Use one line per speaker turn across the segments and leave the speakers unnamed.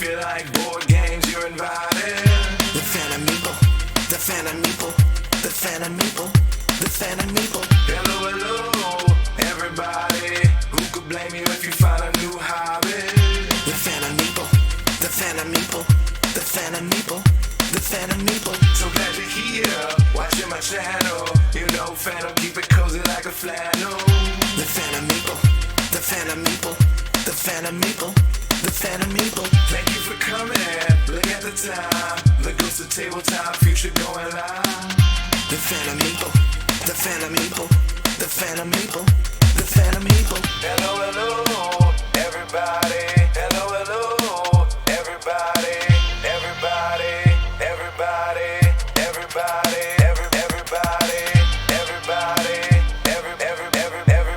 you like board games, you're invited.
The Phantom Meeple, the Phantom Meeple, the Phantom Meeple, the Phantom Meeple.
Hello, hello, everybody. Who could blame you if you find a new hobby?
The Phantom Meeple, the Phantom Meeple, the Phantom Meeple, the Phantom Meeple.
So glad you're here, watching my channel. You know Phantom, keep it cozy like a flannel.
The Phantom Meeple, the Phantom Meeple, the Phantom Meeple, the Phantom Meeple.
Thank you for coming, look at the time. The ghost of tabletop, future going live.
The Phantom Meeple, the Phantom Meeple, the Phantom Meeple, the Phantom Meeple.
Hello, hello, everybody. Hello, hello, everybody. Everybody, everybody, everybody, everybody, everybody,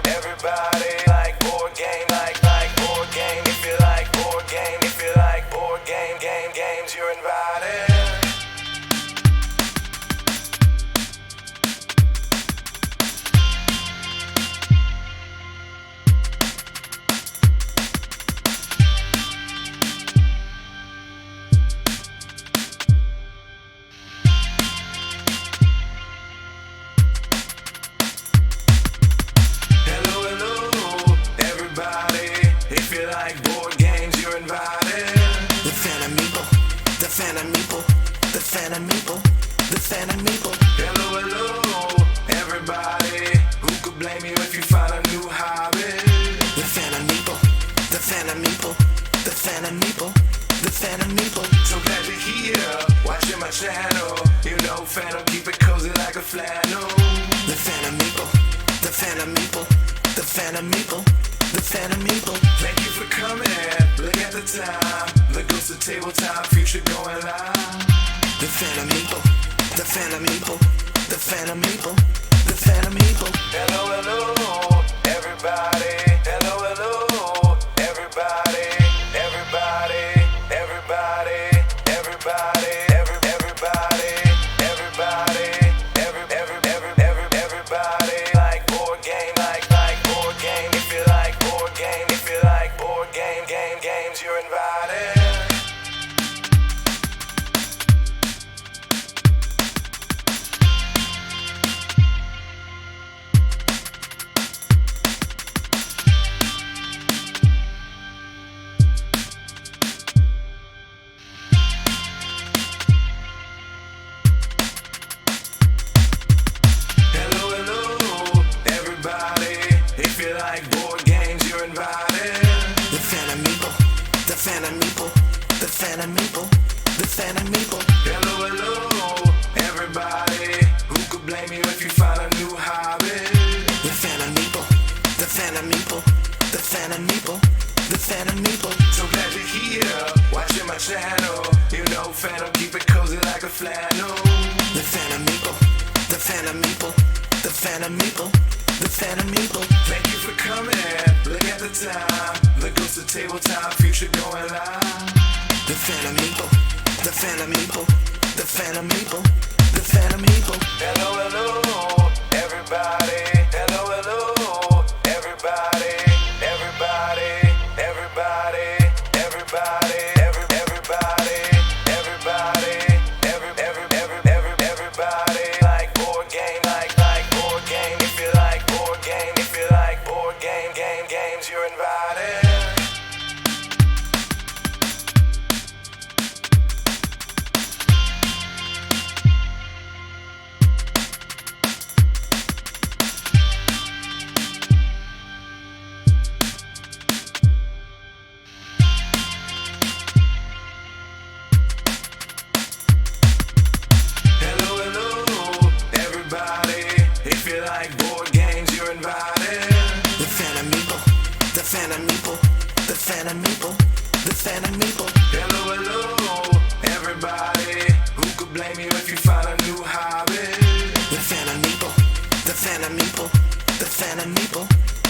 everybody. Like board game, like board game. If you like board game, if you like board games, you're invited.
The Phantom Meeple, the Phantom Meeple, the Phantom Meeple.
Hello, hello, everybody. Who could blame you if you find a new hobby?
The Phantom Meeple, the Phantom Meeple, the Phantom Meeple, the Phantom Meeple.
So glad you're here, watching my channel. You know Phantom, keep it cozy like a flannel.
The Phantom Meeple, the Phantom Meeple, the Phantom Meeple, the Phantom Meeple.
Thank you for coming, look at the time. The ghost of tabletop, future going live.
The Phantom Meeple, the Phantom Meeple, the Phantom Meeple, the Phantom Meeple.
Hello, hello, everybody. Hello, hello, everybody. Everybody, everybody, everybody, everybody, everybody, everybody. Like board game, like board game. If you like board game, if you like board games, you're invited.
Phantom Meeple, the Phantom Meeple, the Phantom Meeple.
Hello, hello, everybody. Who could blame you if you find a new hobby?
The Phantom Meeple, the Phantom Meeple, the Phantom Meeple, the Phantom Meeple.
So glad you're here, watching my channel. You know Phantom, keep it cozy like a flannel.
The Phantom Meeple, the Phantom Meeple, the Phantom Meeple, the Phantom Meeple.
Thank you for coming, look at the time. The ghost of tabletop, future going live.
The Phantom Meeple, the Phantom Meeple, the Phantom Meeple, the Phantom Meeple.
Hello, hello, everybody. Hello, hello, everybody. Everybody, everybody, everybody, everybody, everybody, everybody. Like board game, like board game. If you like board game, if you like board games, you're invited.
Phantom Meeple, the Phantom Meeple, the Phantom Meeple.
Hello, hello, everybody. Who could blame you if you find a new hobby?
The Phantom Meeple, the Phantom Meeple, the Phantom Meeple,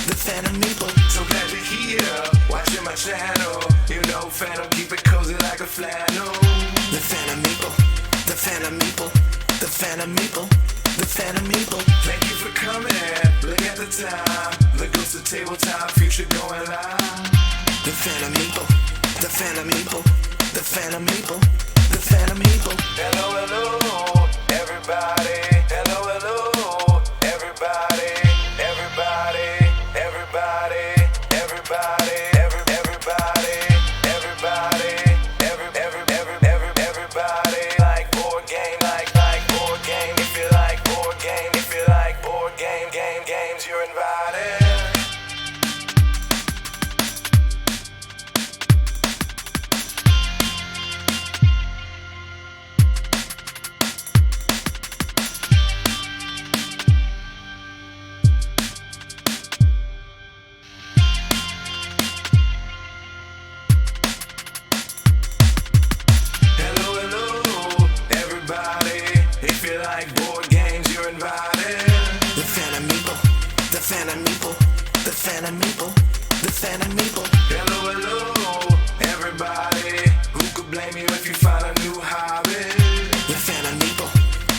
the Phantom Meeple.
So glad you're here, watching my channel. You know Phantom, keep it cozy like a flannel.
The Phantom Meeple, the Phantom Meeple, the Phantom Meeple, the Phantom Meeple.
Thank you for coming, look at the time. The ghost of tabletop, future going live.
The Phantom Meeple, the Phantom Meeple, the phantom people, the phantom people.
Hello, hello, everybody. Hello, hello, everybody. Everybody, everybody, everybody, everybody, everybody, everybody. Like board game, like board game. If you like board game, if you like board games, you're invited. If you like board games, you're invited.
The phantom people, the phantom people, the phantom people, the phantom people.
Hello, hello, everybody. Who could blame you if you find a new hobby?
The phantom people,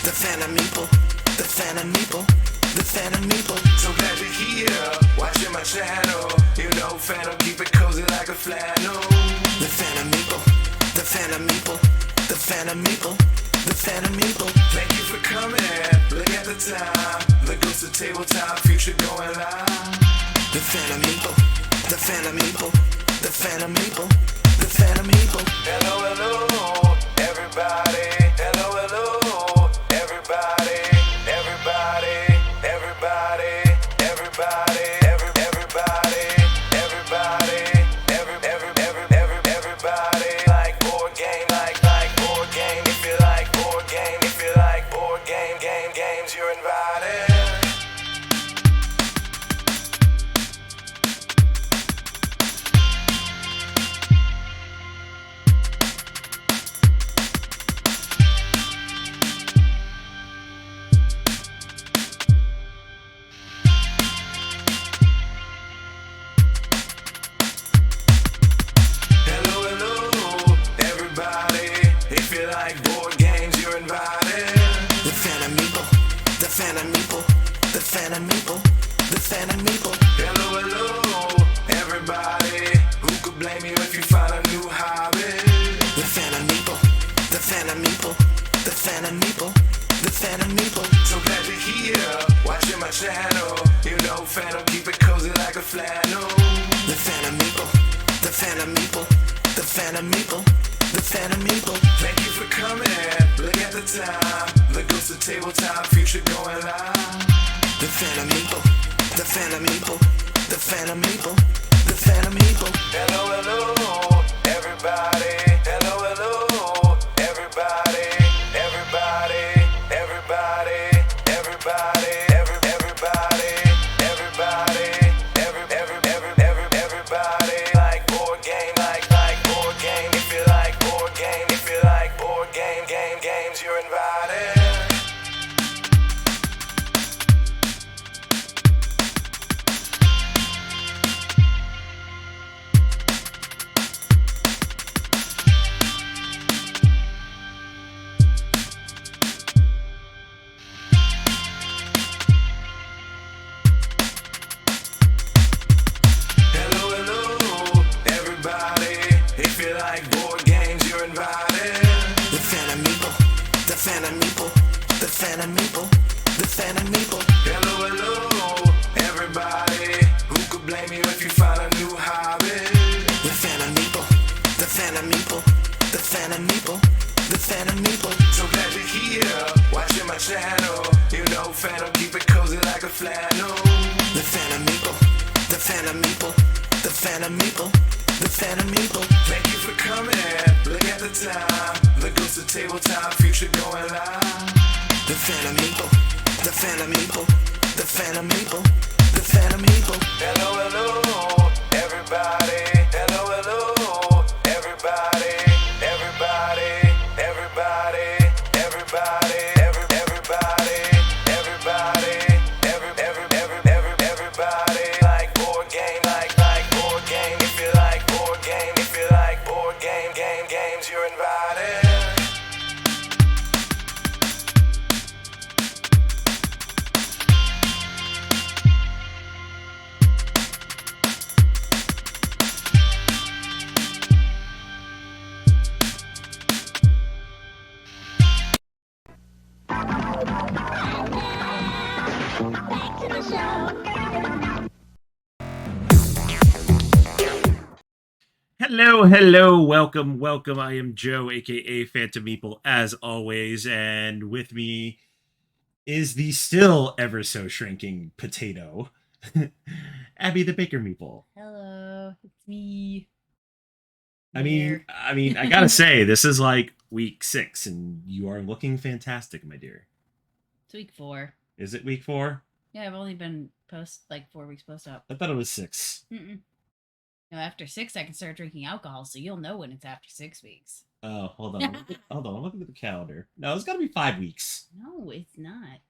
the phantom people, the phantom people, the phantom people.
So glad you're here, watching my channel. You know, Phantom, keep it cozy like a flannel.
The phantom people, the phantom people, the phantom people, the phantom people.
Thank you for coming. Look at the time. The ghost of tabletop, future going live.
The phantom people, the phantom people, the phantom people, the phantom people.
Hello, hello, everybody. Hello, hello, everybody. Everybody, everybody, everybody, everybody, everybody, everybody. Like board game, like board game. If you like board game, if you like board games, you're invited. If you like board games, you're invited.
The phantom people, the phantom people, the phantom people, the phantom people.
Hello, hello, everybody. Who could blame you if you find a new hobby?
The phantom people, the phantom people, the phantom people, the phantom people.
So glad you're here, watching my channel. You know, Phantom, keep it cozy like a flannel.
The phantom people, the phantom people, the phantom people, the phantom people.
Thank you for coming. Look at the time. The ghost of tabletop, future going live.
The phantom people, the phantom people, the phantom people, the phantom people.
Hello, hello, everybody. Hello, hello, everybody. Everybody, everybody, everybody, everybody, everybody, everybody. Like board game, like board game. If you like board game, if you like board games, you're invited. Hello, hello, everybody. If you like board games, you're invited.
The phantom people, the phantom people, the phantom people, the phantom people.
Hello, hello, everybody. Who could blame you if you find a new hobby?
The phantom people, the phantom people, the phantom people, the phantom people.
So glad you're here, watching my channel. You know, Phantom, keep it cozy like a flannel.
The phantom people, the phantom people, the phantom people, the phantom people.
Thank you for coming. Look at the time. The ghost of tabletop, future going live.
The phantom people, the phantom people, the phantom people, the phantom people.
Hello, hello, everybody. Hello, hello, everybody. Everybody, everybody, everybody, everybody, everybody, everybody. Like board game, like board game. If you like board game, if you like board games, you're invited.
Hello, welcome. I am Joe, aka Phantom Meeple, as always, and with me is the still ever so shrinking potato, Abby the Baker Meeple.
Hello, it's me.
I
I'm
mean,
here.
I mean, I gotta say, this is like week 6, and you are looking fantastic, my dear.
It's week 4.
Is it week 4?
Yeah, I've only been 4 weeks post op.
I thought it was 6.
No, after 6, I can start drinking alcohol, so you'll know when it's after 6 weeks.
Oh, hold on, hold on. I'm looking at the calendar. No, it's gotta be 5 weeks.
No, it's not.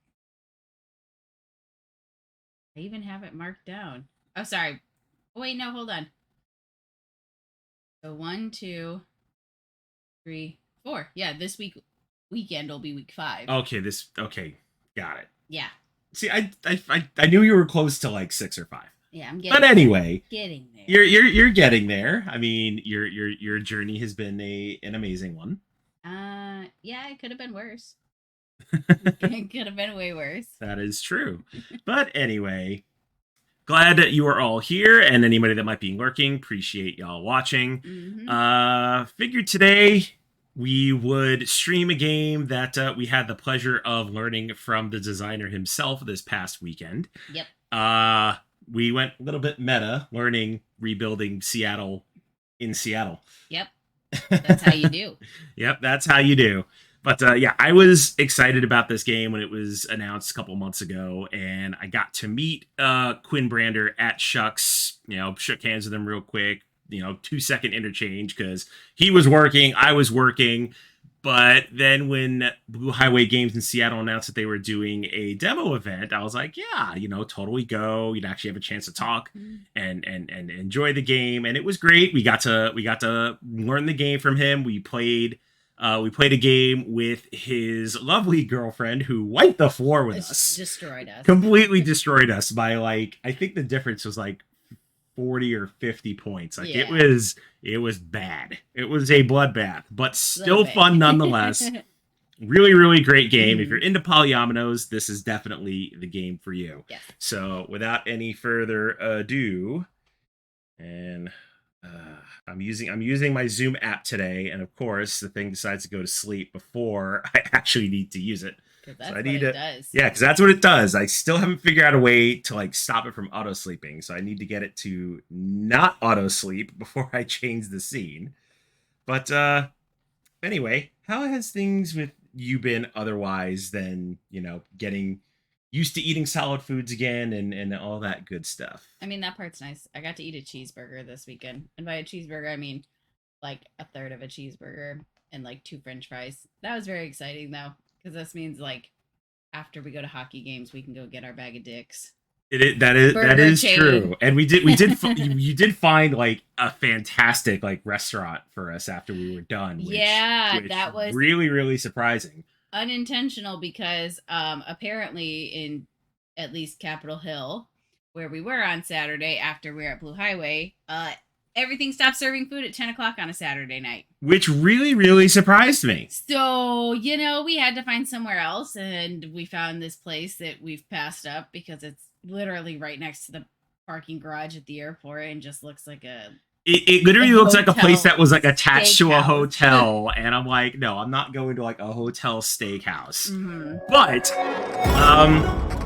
I even have it marked down. Oh, sorry. Oh, wait, no, hold on. So 1, 2, 3, 4. Yeah, this weekend will be week 5.
Okay, got it.
Yeah.
See, I knew you were close to like 6 or 5.
Yeah, I'm getting.
But anyway,
getting there.
you're getting there. I mean, your journey has been an amazing one.
Yeah, it could have been worse. It could have been way worse.
That is true. But anyway, glad that you are all here, and anybody that might be lurking, appreciate y'all watching. Figured today we would stream a game that we had the pleasure of learning from the designer himself this past weekend.
Yep.
We went a little bit meta, learning rebuilding Seattle in Seattle.
Yep. That's how you do.
Yep, that's how you do. But yeah, I was excited about this game when it was announced a couple months ago, and I got to meet Quinn Brander at Shucks. Shook hands with him real quick. 2-second interchange because he was working, I was working. But then when Blue Highway Games in Seattle announced that they were doing a demo event, I was like, yeah, totally go. You'd actually have a chance to talk and enjoy the game. And it was great. We got to learn the game from him. We played a game with his lovely girlfriend who wiped the floor with us.
Destroyed us.
Completely destroyed us by I think the difference was 40 or 50 points. It was bad. It was a bloodbath, but still fun nonetheless. Really, really great game. If you're into polyominoes, this is definitely the game for you.
Yes.
So without any further ado, and I'm using my Zoom app today, and of course the thing decides to go to sleep before I actually need to use it.
That's
I need
what it does.
Yeah, because that's what it does. I still haven't figured out a way to stop it from auto sleeping, so I need to get it to not auto sleep before I change the scene. But anyway, how has things with you been otherwise than getting used to eating solid foods again and all that good stuff?
I mean, that part's nice. I got to eat a cheeseburger this weekend, and by a cheeseburger I mean like a third of a cheeseburger and 2 French fries. That was very exciting though. Because this means after we go to hockey games, we can go get our bag of dicks.
That is true, and we did you did find a fantastic restaurant for us after we were done. Which
That was
really, really surprising.
Unintentional because apparently in at least Capitol Hill, where we were on Saturday after we were at Blue Highway, everything stopped serving food at 10 o'clock on a Saturday night.
Which really, really surprised me.
So, we had to find somewhere else, and we found this place that we've passed up because it's literally right next to the parking garage at the airport and just looks like
It literally looks like a place that was attached to a
steakhouse.
hotel, and I'm like, no, I'm not going to a hotel steakhouse.
Mm-hmm.
But,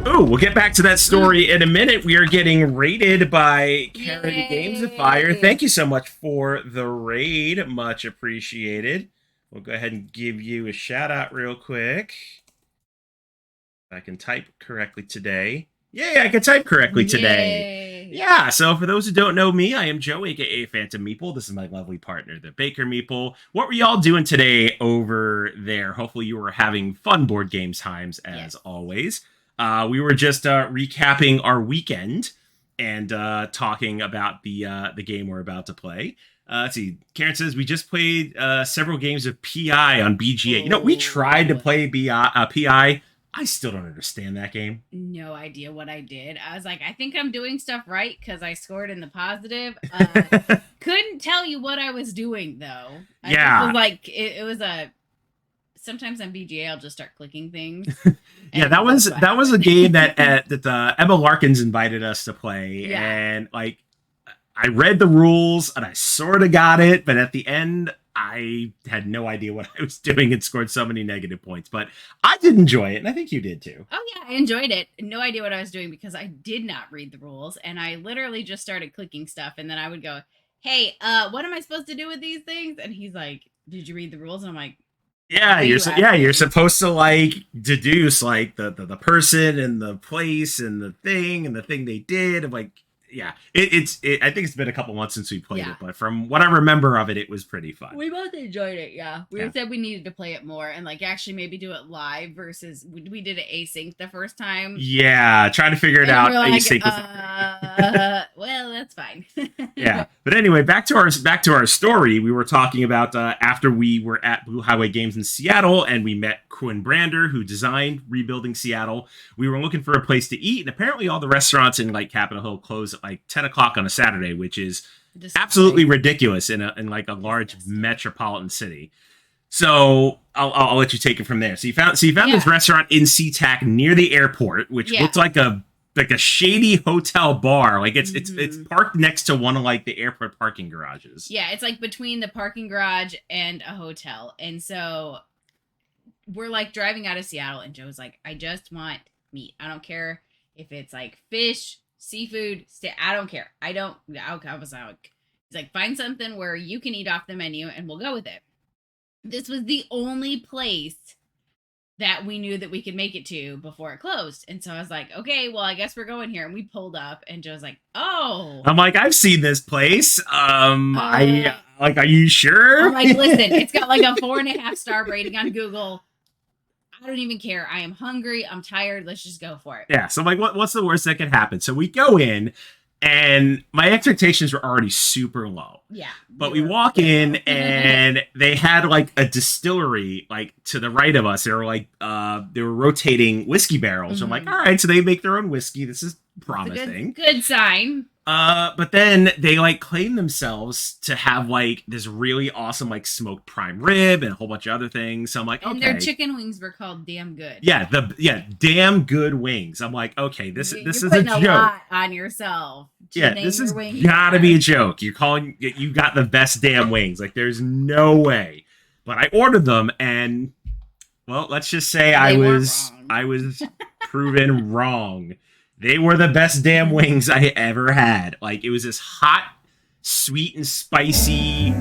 we'll get back to that story in a minute. We are getting raided by Karen Gamesifier. Thank you so much for the raid. Much appreciated. We'll go ahead and give you a shout out real quick. If I can type correctly today. Yay, I can type correctly today. Yeah, so for those who don't know me, I am Joe, aka Phantom Meeple. This is my lovely partner, the Baker Meeple. What were y'all doing today over there? Hopefully you were having fun board game times as always. We were just recapping our weekend and talking about the game we're about to play. Let's see. Karen says we just played several games of PI on BGA. We tried to play PI. I still don't understand that game.
No idea what I did. I was like, I think I'm doing stuff right because I scored in the positive. Couldn't tell you what I was doing though. It was sometimes on BGA I'll just start clicking things.
Yeah, that was a game that Emma Larkins invited us to play, and I read the rules and I sort of got it, but at the end, I had no idea what I was doing and scored so many negative points. But I did enjoy it, and I think you did too.
Oh yeah, I enjoyed it. No idea what I was doing because I did not read the rules, and I literally just started clicking stuff, and then I would go, "Hey, what am I supposed to do with these things?" And he's like, "Did you read the rules?" And I'm like,
Yeah,
"What are you
you're
asking?"
supposed to like deduce like the person and the place and the thing they did. And like, yeah, I think it's been a couple months since we played
Yeah.
it, but from what I remember of it, it was pretty fun.
We both enjoyed it, yeah. We
Yeah.
said we needed to play it more and like actually maybe do it live versus we did it async the first time.
Yeah, trying to figure it
And
out.
we're like,
Async was-
well, that's fine.
yeah, but anyway, back to our story. We were talking about after we were at Blue Highway Games in Seattle, and we met Quinn Brander, who designed Rebuilding Seattle. We were looking for a place to eat, and apparently all the restaurants in like Capitol Hill close at like 10 o'clock on a Saturday, which is absolutely ridiculous in like a large metropolitan city. So I'll let you take it from there. So you found this restaurant in SeaTac near the airport, which looked like a shady hotel bar. Like it's parked next to one of like the airport parking garages.
Yeah, it's like between the parking garage and a hotel. And so we're like driving out of Seattle, and Joe's like, I just want meat. I don't care if it's like fish, seafood, I don't care. I was like, he's like, find something where you can eat off the menu and we'll go with it. This was the only place that we knew that we could make it to before it closed. And so I was like, okay, well, I guess we're going here. And we pulled up, and Joe's like, oh.
I'm like, I've seen this place. I like, are you sure?
I'm like, listen, it's got like a 4.5 star rating on Google. I don't even care. I am hungry. I'm tired. Let's just go for it.
Yeah. So I'm like, what's the worst that could happen? So we go in, and my expectations were already super low.
Yeah.
But we walk in, and they had like a distillery like to the right of us. They were like they were rotating whiskey barrels. So I'm like, all right, so they make their own whiskey. This is promising.
Good sign.
But then they like claim themselves to have like this really awesome like smoked prime rib and a whole bunch of other things. So I'm like, okay.
And their chicken wings were called Damn Good.
Yeah, damn good wings. I'm like, okay, this is a joke.
Lot on yourself.
Yeah, this has gotta be a joke. You got the best damn wings. Like, there's no way. But I ordered them, and well, let's just say I was proven wrong. They were the best damn wings I ever had. Like, it was this hot, sweet, and spicy,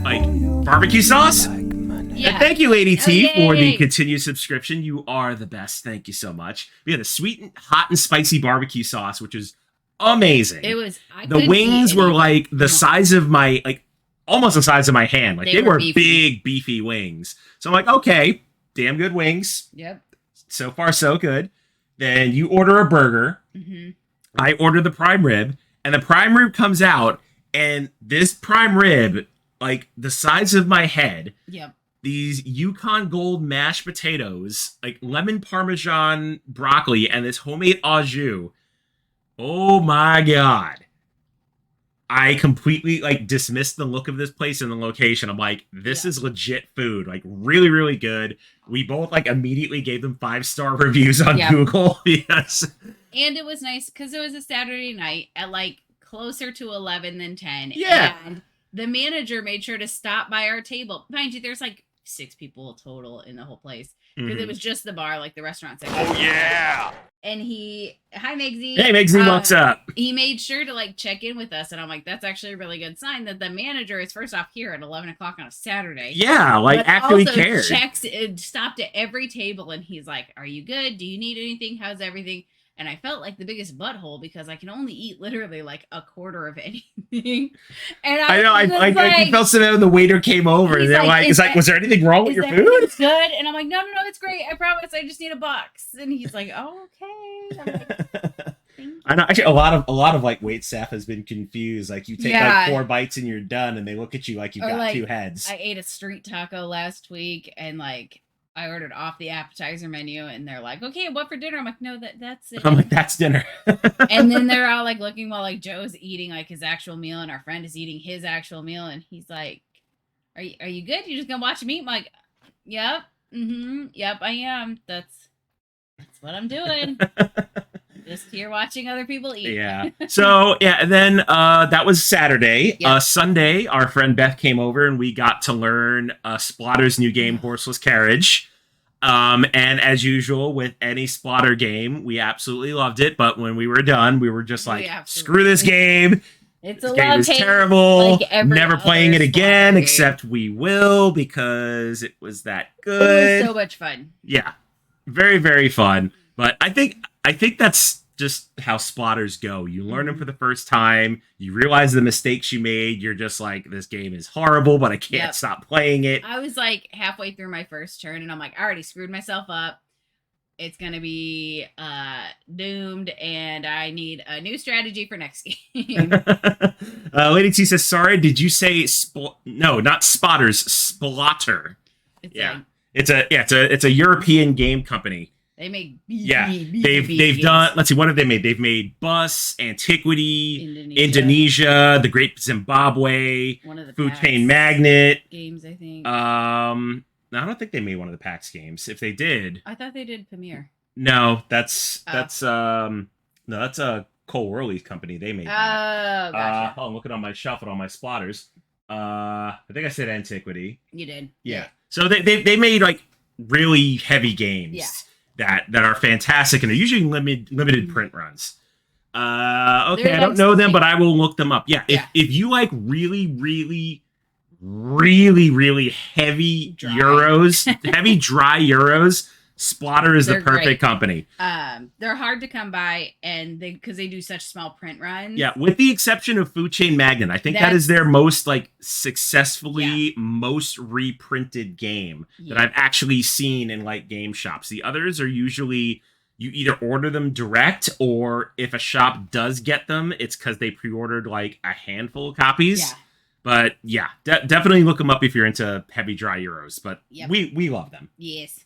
like, barbecue sauce.
Yeah.
And thank you, Lady T, for the
yay.
continued subscription. You are the best. Thank you so much. We had a sweet, and hot, and spicy barbecue sauce, which was amazing.
It was.
The wings were like the size of my, like, almost the size of my hand. Like, they were big, beefy wings. So I'm like, okay, damn good wings.
Yep.
So far, so good. Then you order a burger.
Mm-hmm.
I order the prime rib, and the prime rib comes out, and this prime rib, like the size of my head.
Yep.
These Yukon Gold mashed potatoes, like lemon parmesan broccoli, and this homemade au jus. Oh my god. I completely like dismissed the look of this place and the location. I'm like, this is legit food. Like, really, really good. We both like immediately gave them 5-star reviews on Google. Yes.
And it was nice because it was a Saturday night at like closer to 11 than 10.
Yeah.
And the manager made sure to stop by our table. Mind you, there's like 6 people total in the whole place. Because it was just the bar, like the restaurant section.
Oh, yeah.
And hi, Migsy.
Hey, Migsy, what's up?
He made sure to like check in with us. And I'm like, that's actually a really good sign that the manager is first off here at 11 o'clock on a Saturday.
Yeah, like
but
actually
also
cared.
Stopped at every table. And he's like, are you good? Do you need anything? How's everything? And I felt like the biggest butthole because I can only eat literally like a quarter of anything. And
I know, I felt so bad when the waiter came over and they're like, was there anything wrong with your food?
It's good. And I'm like, no, it's great. I promise. I just need a box. And he's like, oh, okay. I'm like,
I know. Actually, a lot of like wait staff has been confused. Like, you take like 4 bites and you're done, and they look at you like you've got
like,
2 heads.
I ate a street taco last week, and like I ordered off the appetizer menu, and they're like, okay, what for dinner? I'm like, no, that's it.
I'm like, that's dinner.
And then they're all like looking while like Joe's eating like his actual meal, and our friend is eating his actual meal, and he's like, are you good? You just gonna watch me eat? I'm like, yep, yep, I am. That's what I'm doing. Just here watching other people eat.
Yeah. So yeah, and then that was Saturday.
Yep.
Sunday, our friend Beth came over and we got to learn Splatter's new game, Horseless Carriage. And as usual with any Splatter game, we absolutely loved it. But when we were done, we were just like, screw this game.
It's
This
a
game
love
is
hate,
terrible.
like every
Never playing
other
it again,
Splatter
except we will because it was that good.
It was so much fun.
Yeah. Very, very fun. But I think that's just how Splatters go. You learn them for the first time. You realize the mistakes you made. You're just like, this game is horrible, but I can't stop playing it.
I was like halfway through my first turn, and I'm like, I already screwed myself up. It's gonna be doomed, and I need a new strategy for next game.
Lady T says, "Sorry, did you say no? Not Spotters, Splatter. It's a European game company.
They make
they've done. Let's see, what have they made? They've made Bus, Antiquity, Indonesia, The Great Zimbabwe,
one of the
Food
PAX
Chain Magnet
games, I think.
No, I don't think they made one of the PAX games. If they did,
I thought they did Premiere.
No, that's a Cole Worley's company. They made that.
Gotcha.
I'm looking on my shelf at all my Splatters. I think I said Antiquity.
You did.
Yeah. So they made like really heavy games that are fantastic, and they're usually limited print runs. Okay, I don't know them, but I will look them up. Yeah, if you like really, really, really, really heavy Euros, heavy dry Euros, Splatter is the perfect company.
They're hard to come by, and because they do such small print runs.
Yeah, with the exception of Food Chain Magnet, I think that is their most like successfully most reprinted game that I've actually seen in like game shops. The others are usually you either order them direct, or if a shop does get them, it's because they pre-ordered like a handful of copies.
Yeah.
But yeah, definitely look them up if you're into heavy dry Euros. But we love them.
Yes.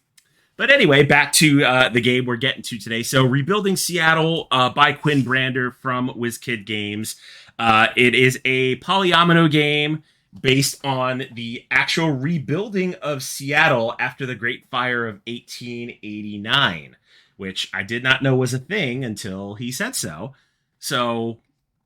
But anyway, back to the game we're getting to today. So, Rebuilding Seattle by Quinn Brander from WizKid Games. It is a polyomino game based on the actual rebuilding of Seattle after the Great Fire of 1889, which I did not know was a thing until he said so. So,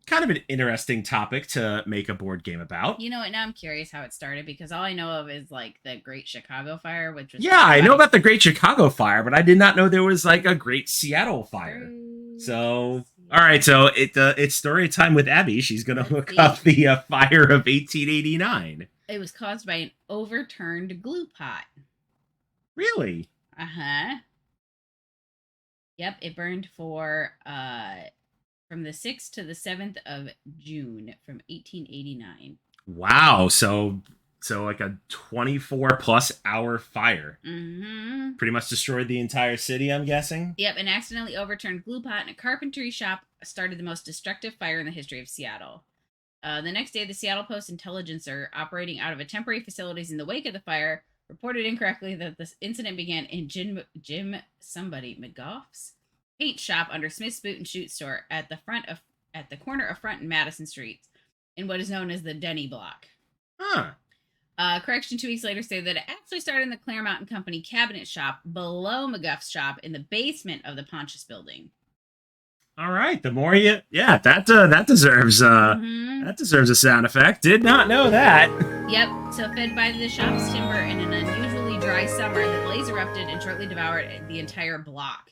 kind of an interesting topic to make a board game about.
You know what? Now I'm curious how it started, because all I know of is like the Great Chicago Fire, which was
I know about the Great Chicago Fire, but I did not know there was like a Great Seattle Fire. So, all right, so it's story time with Abby. She's gonna look up the fire of 1889.
It was caused by an overturned glue pot.
Really?
Yep, it burned for from the 6th to the 7th of June from 1889.
Wow. So like a 24 plus hour fire. Mm-hmm. Pretty much destroyed the entire city, I'm guessing.
Yep, an accidentally overturned glue pot in a carpentry shop started the most destructive fire in the history of Seattle. The next day, the Seattle Post-Intelligencer, operating out of a temporary facilities in the wake of the fire, reported incorrectly that this incident began in Jim McGough's paint shop under Smith's Boot and Shoot store at the corner of Front and Madison Streets in what is known as the Denny Block. Correction 2 weeks later stated that it actually started in the Claremont and Company cabinet shop below McGough's shop in the basement of the Pontius building.
All right, the more that deserves that deserves a sound effect. Did not know that.
Yep. So fed by the shop's timber in an unusually dry summer, the blaze erupted and shortly devoured the entire block.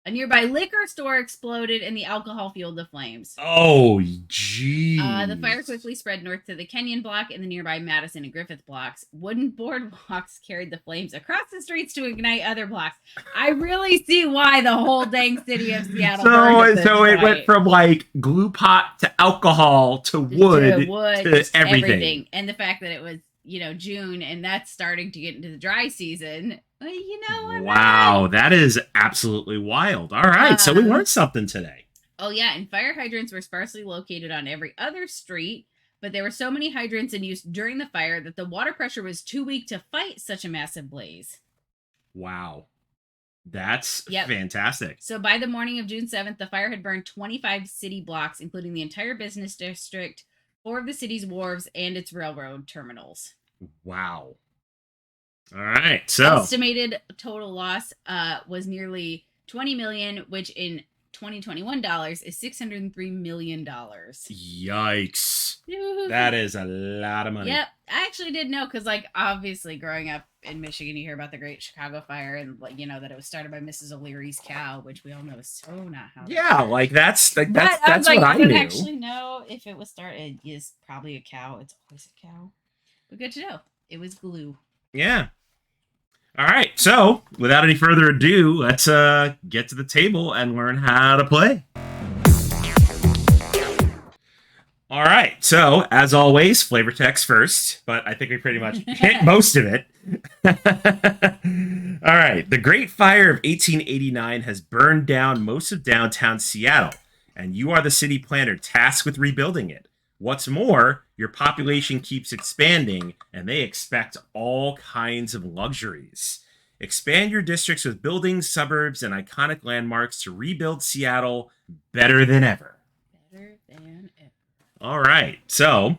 A nearby liquor store exploded and the alcohol fueled the flames.
Oh, geez.
The fire quickly spread north to the Kenyon block and the nearby Madison and Griffith blocks. Wooden boardwalks carried the flames across the streets to ignite other blocks. I really see why the whole dang city of Seattle burned.
So it went from like glue pot to alcohol to wood to everything.
And the fact that it was, June, and that's starting to get into the dry season. Well,
wow, that is absolutely wild. All right, so we learned something today.
Oh, yeah, and fire hydrants were sparsely located on every other street, but there were so many hydrants in use during the fire that the water pressure was too weak to fight such a massive blaze.
Wow. That's fantastic.
So by the morning of June 7th, the fire had burned 25 city blocks, including the entire business district, 4 of the city's wharves, and its railroad terminals.
Wow. All right, so
estimated total loss was nearly $20 million, which in 2021 dollars is $603 million.
Yikes. That is a lot of money.
Yep. I actually did know because, like, obviously growing up in Michigan, you hear about the Great Chicago Fire and, like, you know, that it was started by Mrs. O'Leary's cow, which we all know is so not how.
Yeah, like that's
But
that's
like,
what I
I don't
knew.
actually know if it was started. It is probably a cow. It's always a cow. But good to know. It was glue.
Yeah. All right. So, without any further ado, let's get to the table and learn how to play. All right. So, as always, flavor text first, but I think we pretty much hit most of it. All right. The Great Fire of 1889 has burned down most of downtown Seattle, and you are the city planner tasked with rebuilding it. What's more, your population keeps expanding, and they expect all kinds of luxuries. Expand your districts with buildings, suburbs, and iconic landmarks to rebuild Seattle better than ever.
Better than ever.
All right, so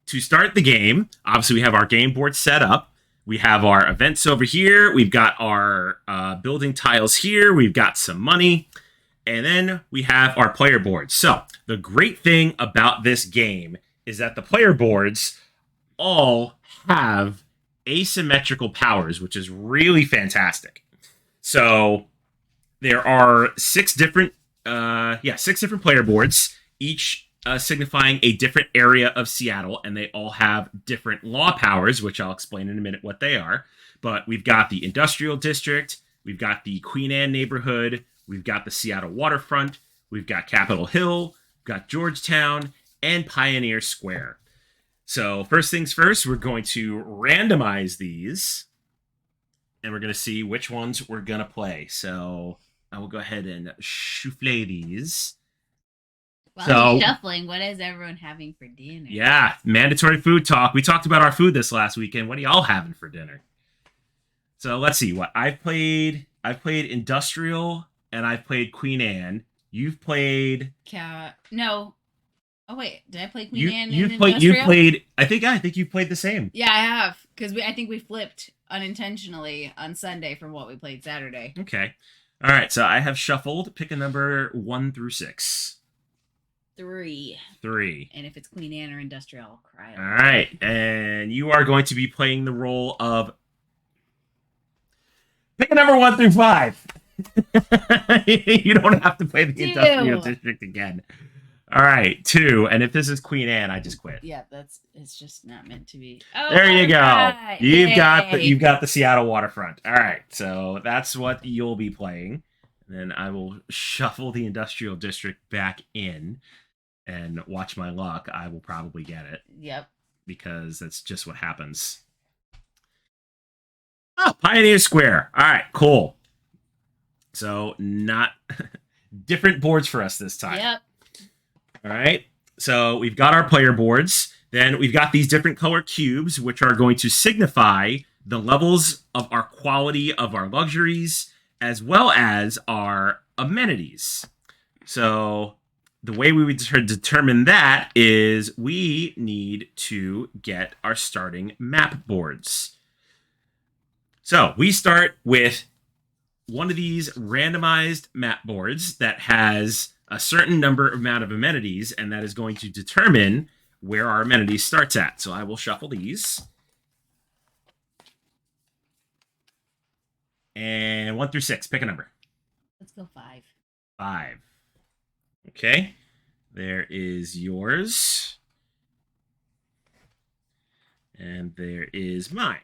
to start the game, obviously we have our game board set up. We have our events over here. We've got our building tiles here. We've got some money. And then we have our player boards. So the great thing about this game is that the player boards all have asymmetrical powers, which is really fantastic. So there are six different player boards, each signifying a different area of Seattle, and they all have different law powers, which I'll explain in a minute what they are. But we've got the Industrial District, we've got the Queen Anne neighborhood, we've got the Seattle waterfront, we've got Capitol Hill, we've got Georgetown, and Pioneer Square. So first things first, we're going to randomize these, and we're going to see which ones we're going to play. So I will go ahead and souffle these.
While you're shuffling, what is everyone having for dinner?
Yeah, mandatory food talk. We talked about our food this last weekend. What are y'all having for dinner? So let's see what I've played. I've played Industrial, and I've played Queen Anne. You've played
no. Oh wait, did I play Queen Anne?
You've played. I think you've played the same.
Yeah, I have, because I think we flipped unintentionally on Sunday from what we played Saturday.
Okay. All right. So I have shuffled. Pick a number 1 through 6.
3. And if it's Queen Anne or Industrial, I'll cry.
All right. And you are going to be playing the role of. Pick a number 1 through 5. You don't have to play the
2.
Industrial District again. All right, 2. And if this is Queen Anne, I just quit.
Yeah, it's just not meant to be. Oh,
there you go.
Right.
You've got the Seattle waterfront. All right, so that's what you'll be playing. And then I will shuffle the Industrial District back in, and watch my luck. I will probably get it.
Yep.
Because that's just what happens. Oh, Pioneer Square. All right, cool. So not different boards for us this time.
Yep.
All right. So we've got our player boards. Then we've got these different color cubes, which are going to signify the levels of our quality of our luxuries, as well as our amenities. So the way we would determine that is we need to get our starting map boards. So we start with one of these randomized map boards that has a certain amount of amenities, and that is going to determine where our amenities starts at. So I will shuffle these. And 1 through 6, pick a number.
Let's go 5.
5. Okay. There is yours. And there is mine.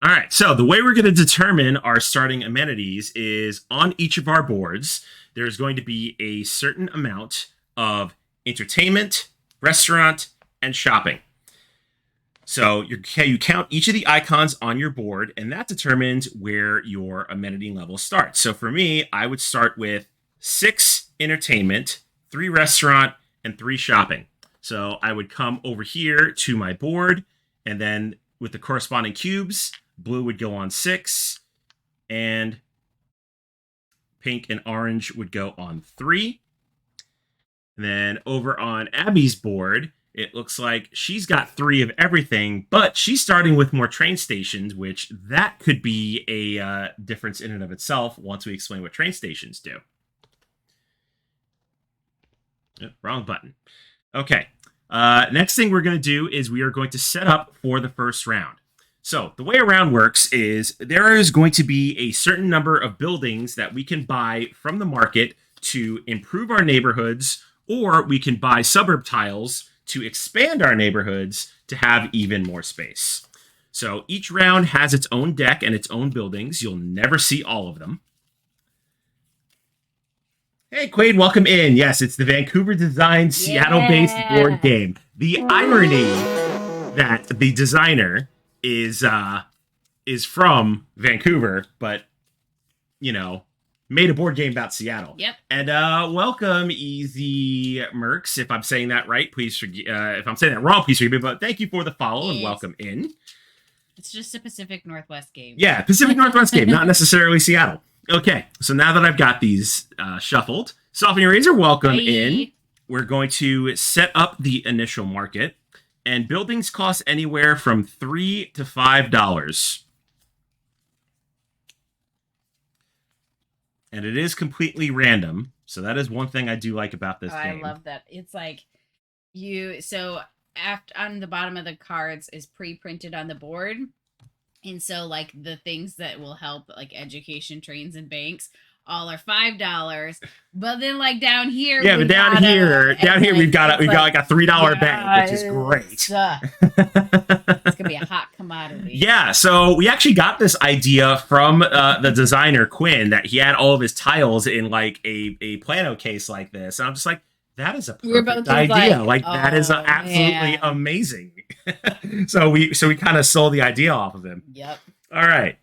All right, so the way we're going to determine our starting amenities is on each of our boards, there's going to be a certain amount of entertainment, restaurant, and shopping. So you count each of the icons on your board, and that determines where your amenity level starts. So for me, I would start with 6 entertainment, 3 restaurant, and 3 shopping. So I would come over here to my board, and then with the corresponding cubes, blue would go on 6, and pink and orange would go on 3. And then over on Abby's board, It looks like she's got 3 of everything, but she's starting with more train stations, which that could be a difference in and of itself once we explain what train stations do. Wrong button. Okay. Next thing we're going to do is we are going to set up for the first round. So the way a round works is there is going to be a certain number of buildings that we can buy from the market to improve our neighborhoods, or we can buy suburb tiles to expand our neighborhoods to have even more space. So each round has its own deck and its own buildings. You'll never see all of them. Hey, Quaid, welcome in. Yes, it's the Vancouver designed Seattle-based board game. The irony that the designer is from Vancouver, but, you know, made a board game about Seattle.
Yep.
And welcome, Easy Mercs. If I'm saying that right, please forgive. If I'm saying that wrong, please forgive me. But thank you for the follow and welcome in.
It's just a Pacific Northwest game.
Yeah, Pacific Northwest game, not necessarily Seattle. Okay, so now that I've got these shuffled, Soften Your Razor, welcome in. We're going to set up the initial market, and buildings cost anywhere from $3 to $5. And it is completely random, so that is one thing I do like about this game.
I love that. It's like after on the bottom of the cards is pre-printed on the board. And so like the things that will help like education, trains, and banks all are $5. But then like down here,
yeah, but down here we've got like a $3 bank, which is great.
It's gonna be a hot commodity.
Yeah, so we actually got this idea from the designer Quinn that he had all of his tiles in like a plano case like this, and I'm just like, that is a perfect idea. Like that is absolutely amazing. so we kind of sold the idea off of him.
Yep.
All right.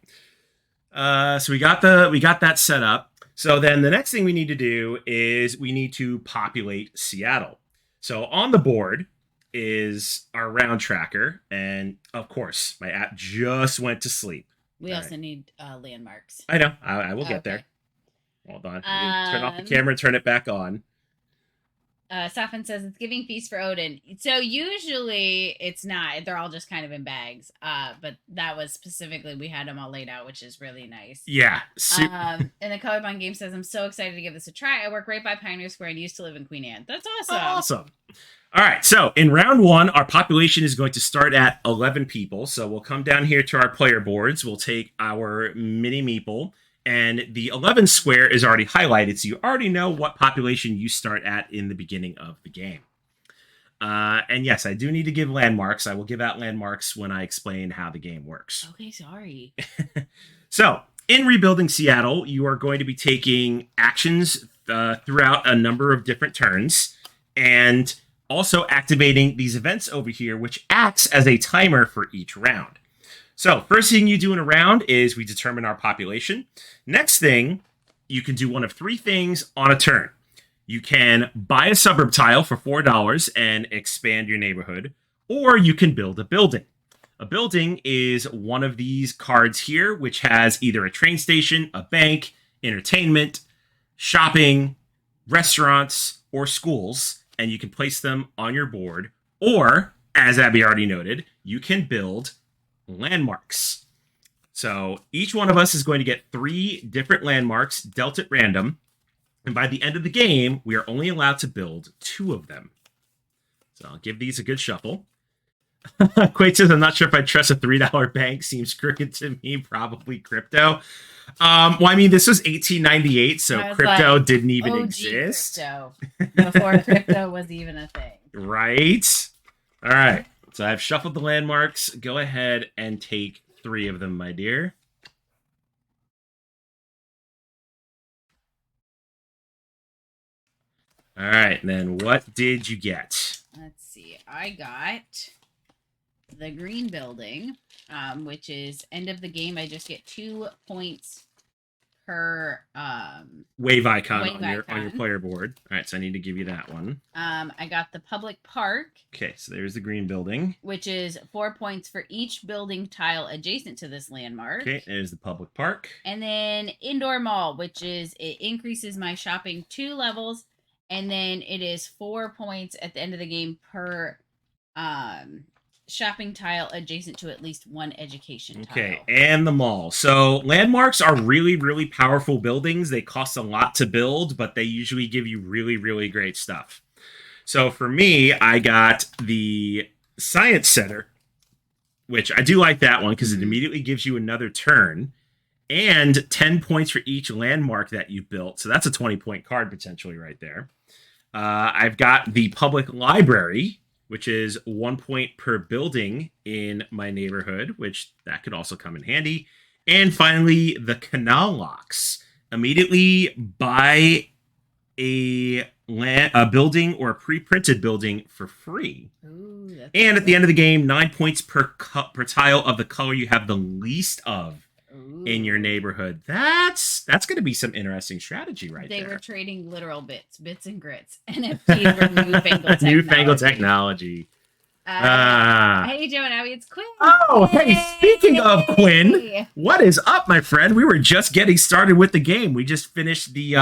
So we got that set up. So then the next thing we need to do is we need to populate Seattle. So on the board is our round tracker, and of course my app just went to sleep.
We also need landmarks.
I know. I will get there. Hold on. Turn off the camera, turn it back on.
Safin says it's giving feast for Odin. So usually it's not. They're all just kind of in bags. But that was specifically, we had them all laid out, which is really nice.
Yeah.
And the Colorblind Game says, I'm so excited to give this a try. I work right by Pioneer Square and used to live in Queen Anne. That's awesome.
Awesome. All right. So in round 1, our population is going to start at 11 people. So we'll come down here to our player boards. We'll take our mini meeple. And the 11 square is already highlighted, so you already know what population you start at in the beginning of the game. And yes, I do need to give landmarks. I will give out landmarks when I explain how the game works.
Okay, sorry.
So, in Rebuilding Seattle, you are going to be taking actions throughout a number of different turns, and also activating these events over here, which acts as a timer for each round. So, first thing you do in a round is we determine our population. Next thing, you can do one of 3 things on a turn. You can buy a suburb tile for $4 and expand your neighborhood, or you can build a building. A building is one of these cards here, which has either a train station, a bank, entertainment, shopping, restaurants, or schools, and you can place them on your board. Or, as Abby already noted, you can build landmarks. So each one of us is going to get 3 different landmarks dealt at random, and by the end of the game we are only allowed to build 2 of them. So I'll give these a good shuffle. Quaid says, I'm not sure if I trust a $3 bank. Seems crooked to me. Probably crypto. Well, I mean, this was 1898, so crypto like, didn't even exist.
Crypto. Before crypto was even a thing.
Right? All right. So I've shuffled the landmarks. Go ahead and take 3 of them, my dear. All right, and then what did you get?
Let's see. I got the green building, which is end of the game. I just get 2 points per
wave icon on your player board. All right, so I need to give you that one.
I got the public park.
Okay, so there's the green building,
which is 4 points for each building tile adjacent to this landmark.
Okay, there's the public park.
And then indoor mall, which is it increases my shopping 2 levels, and then it is 4 points at the end of the game per shopping tile adjacent to at least one education
Okay,
tile.
and the mall. So landmarks are really, really powerful buildings. They cost a lot to build, but they usually give you really, really great stuff. So for me, I got the Science Center, which I do like that one because it immediately gives you another turn and 10 points for each landmark that you built. So that's a 20-point card potentially right there. I've got the Public Library, which is 1 point per building in my neighborhood, which that could also come in handy. And finally, the Canal Locks. Immediately buy a building or a pre-printed building for free.
Ooh, that's
And at the end of the game, 9 points per tile of the color you have the least of in your neighborhood. That's going to be some interesting strategy right there.
They were trading literal bits and grits. NFTs were newfangled technology.
Newfangled technology.
Hey, Joe and Abby, it's Quinn.
Oh, hey, speaking of Quinn,
Hey.
what is up, my friend? We were just getting started with the game. We just finished the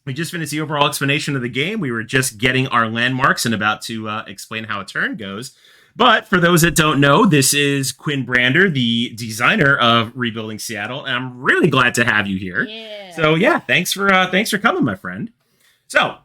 overall explanation of the game. We were just getting our landmarks and about to explain how a turn goes. But for those that don't know, this is Quinn Brander, the designer of Rebuilding Seattle, and I'm really glad to have you here.
Yeah.
So yeah, thanks for coming, my friend. So,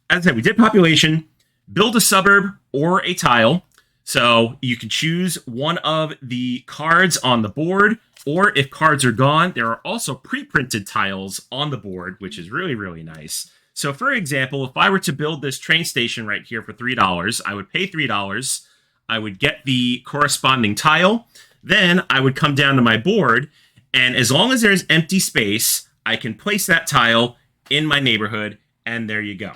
as I said, we did population, build a suburb or a tile. So you can choose one of the cards on the board, or if cards are gone, there are also pre-printed tiles on the board, which is really, really nice. So for example, if I were to build this train station right here for $3, I would pay $3. I would get the corresponding tile. Then I would come down to my board, and as long as there's empty space, I can place that tile in my neighborhood, and there you go.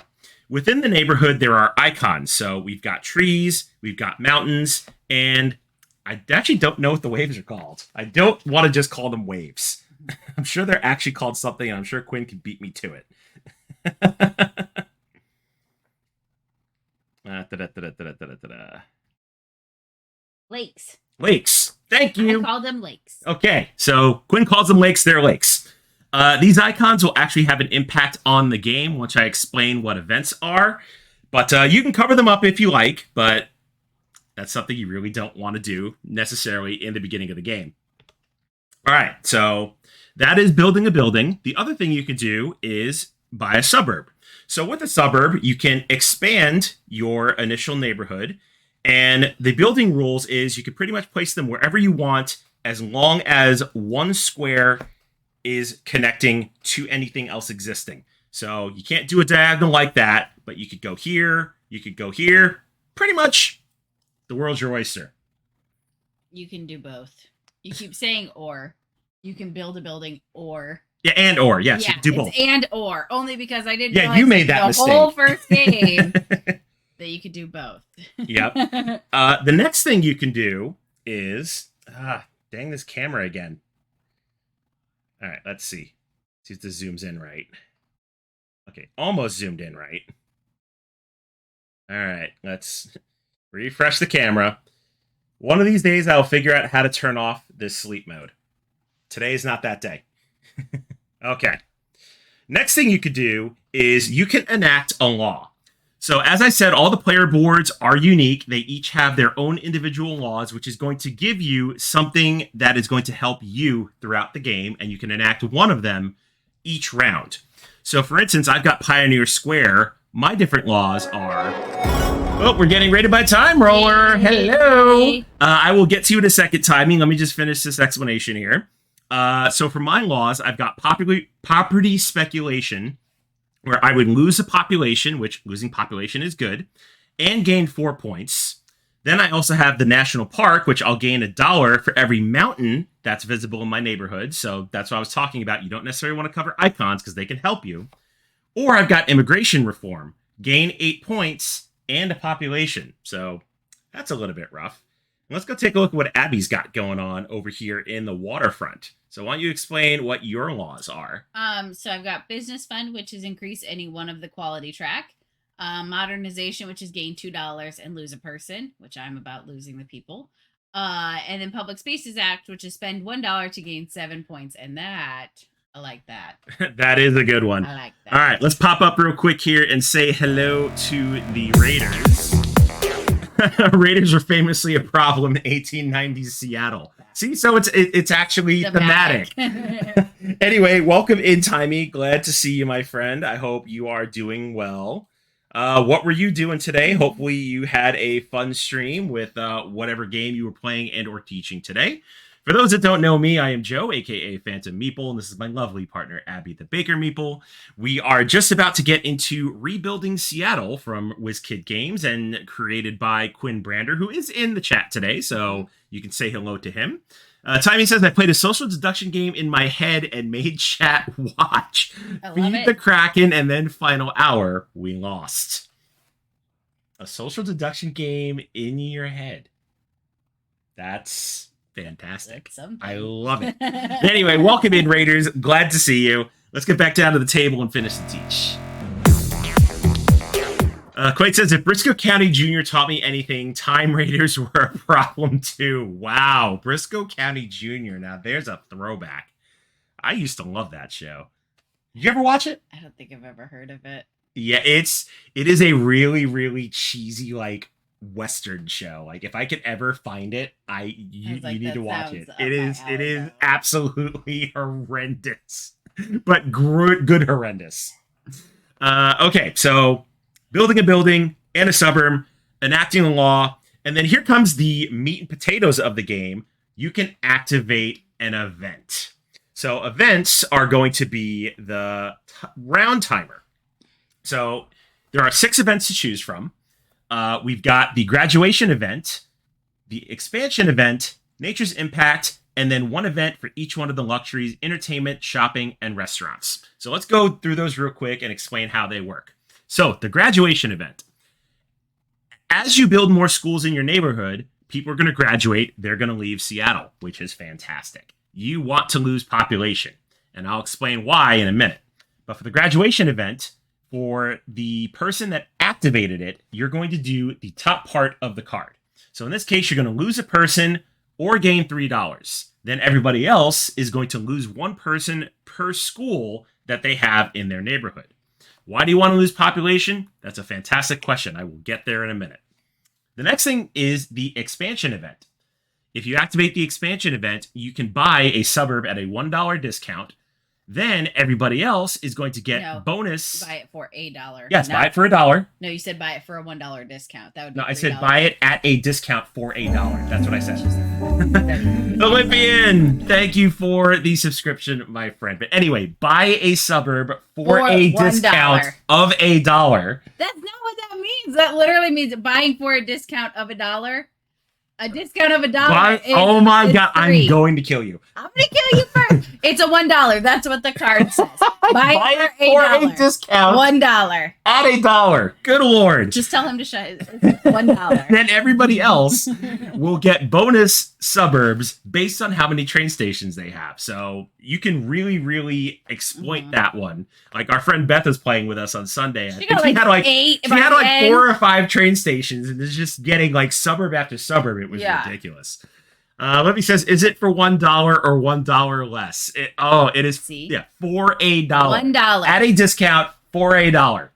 Within the neighborhood, there are icons. So we've got trees, we've got mountains, and I actually don't know what the waves are called. I don't want to just call them waves. I'm sure they're actually called something, and I'm sure Quinn can beat me to it.
Lakes.
Thank you.
I call them lakes.
Okay, so Quinn calls them lakes. They're lakes. These icons will actually have an impact on the game once I explain what events are. But you can cover them up if you like, but that's something you really don't want to do necessarily in the beginning of the game. All right, so that is building a building. The other thing you can do is buy a suburb. So with a suburb, you can expand your initial neighborhood. And the building rules is you can pretty much place them wherever you want as long as one square is connecting to anything else existing. So you can't do a diagonal like that, but you could go here, you could go here. Pretty much the world's your oyster.
You can do both. You keep saying or. You can build a building or.
Yeah, and or. Yes, you can do both.
It's and or. Only because I didn't
Yeah, you made that mistake.
The whole first game that you could do both.
Yep. The next thing you can do is... dang this camera again. All right, let's see. See if this zooms in right. Okay, almost zoomed in right. All right, let's refresh the camera. One of these days, I'll figure out how to turn off this sleep mode. Today is not that day. Okay. Next thing you could do is you can enact a law. So as I said, all the player boards are unique. They each have their own individual laws, which is going to give you something that is going to help you throughout the game, and you can enact one of them each round. So for instance, I've got Pioneer Square. My different laws are... Oh, we're getting rated by Time Roller. Hello. I will get to you in a second, Timing. Let me just finish this explanation here. So for my laws, I've got property speculation, where I would lose a population, which losing population is good, and gain 4 points. Then I also have the national park, which I'll gain $1 for every mountain that's visible in my neighborhood. So that's what I was talking about. You don't necessarily want to cover icons because they can help you. Or I've got immigration reform, gain 8 points and a population. So that's a little bit rough. Let's go take a look at what Abby's got going on over here in the waterfront. So why don't you explain what your laws are?
So I've got business fund, which is increase any one of the quality track. Modernization, which is gain $2 and lose a person, which I'm about losing the people. And then Public Spaces Act, which is spend $1 to gain 7 points. And that, I like that.
That is a good one.
I like that.
All right, let's pop up real quick here and say hello to the Raiders. Raiders were famously a problem in 1890s Seattle. See, so it's actually thematic. Anyway, welcome in, Timey. Glad to see you, my friend. I hope you are doing well. What were you doing today? Hopefully you had a fun stream with whatever game you were playing and or teaching today. For those that don't know me, I am Joe, aka Phantom Meeple, and this is my lovely partner, Abby the Baker Meeple. We are just about to get into Rebuilding Seattle from WizKid Games and created by Quinn Brander, who is in the chat today, so you can say hello to him. Timmy says, I played a social deduction game in my head and made chat watch. Feed the Kraken and then final hour, we lost. A social deduction game in your head. That's fantastic. I love it. Anyway, welcome in, Raiders. Glad to see you. Let's get back down to the table and finish the teach. Quaid says, if Briscoe County Jr. taught me anything, Time Raiders were a problem too. Wow, Briscoe County Jr. Now there's a throwback. I used to love that show. Did you ever watch it?
I don't think I've ever heard of it.
Yeah, it is a really, really cheesy, like, Western show. Like, if I could ever find it, you need to watch it. It is absolutely horrendous, but good horrendous. Okay, so building a building and a suburb, enacting a law, and then here comes the meat and potatoes of the game. You can activate an event. So events are going to be the round timer. So there are 6 events to choose from. We've got the graduation event, the expansion event, nature's impact, and then 1 event for each one of the luxuries, entertainment, shopping, and restaurants. So let's go through those real quick and explain how they work. So the graduation event. As you build more schools in your neighborhood, people are going to graduate. They're going to leave Seattle, which is fantastic. You want to lose population, and I'll explain why in a minute. But for the graduation event, for the person that activated it, you're going to do the top part of the card. So in this case, you're going to lose a person or gain $3. Then everybody else is going to lose 1 person per school that they have in their neighborhood. Why do you want to lose population? That's a fantastic question. I will get there in a minute. The next thing is the expansion event. If you activate the expansion event, you can buy a suburb at a $1 discount. Then everybody else is going to get bonus.
Buy it for $1.
Yes, buy it for $1.
No, you said buy it for a $1 discount. That would be
No, I
$3.
said buy it at a discount for $1. That's what I said. Olympian, thank you for the subscription, my friend. But anyway, buy a suburb for a discount of $1.
That's not what that means. That literally means buying for a discount of $1. A discount of $1.
Oh my God, I'm going to kill you.
I'm going to kill you first. It's a $1. That's what the card says. Buy it
for
$1.
a discount.
$1.
At $1. Good Lord.
Just tell him to shut it. It's $1.
Then everybody else will get bonus suburbs based on how many train stations they have. So you can really, really exploit that one. Like our friend Beth is playing with us on Sunday. I think she had like
8.
She had like 4 or 5 train stations and is just getting like suburb after suburb. It was ridiculous. Libby says, is it for $1 or $1 less? It is.
See?
Yeah, for $1.
$1
At a discount for $1.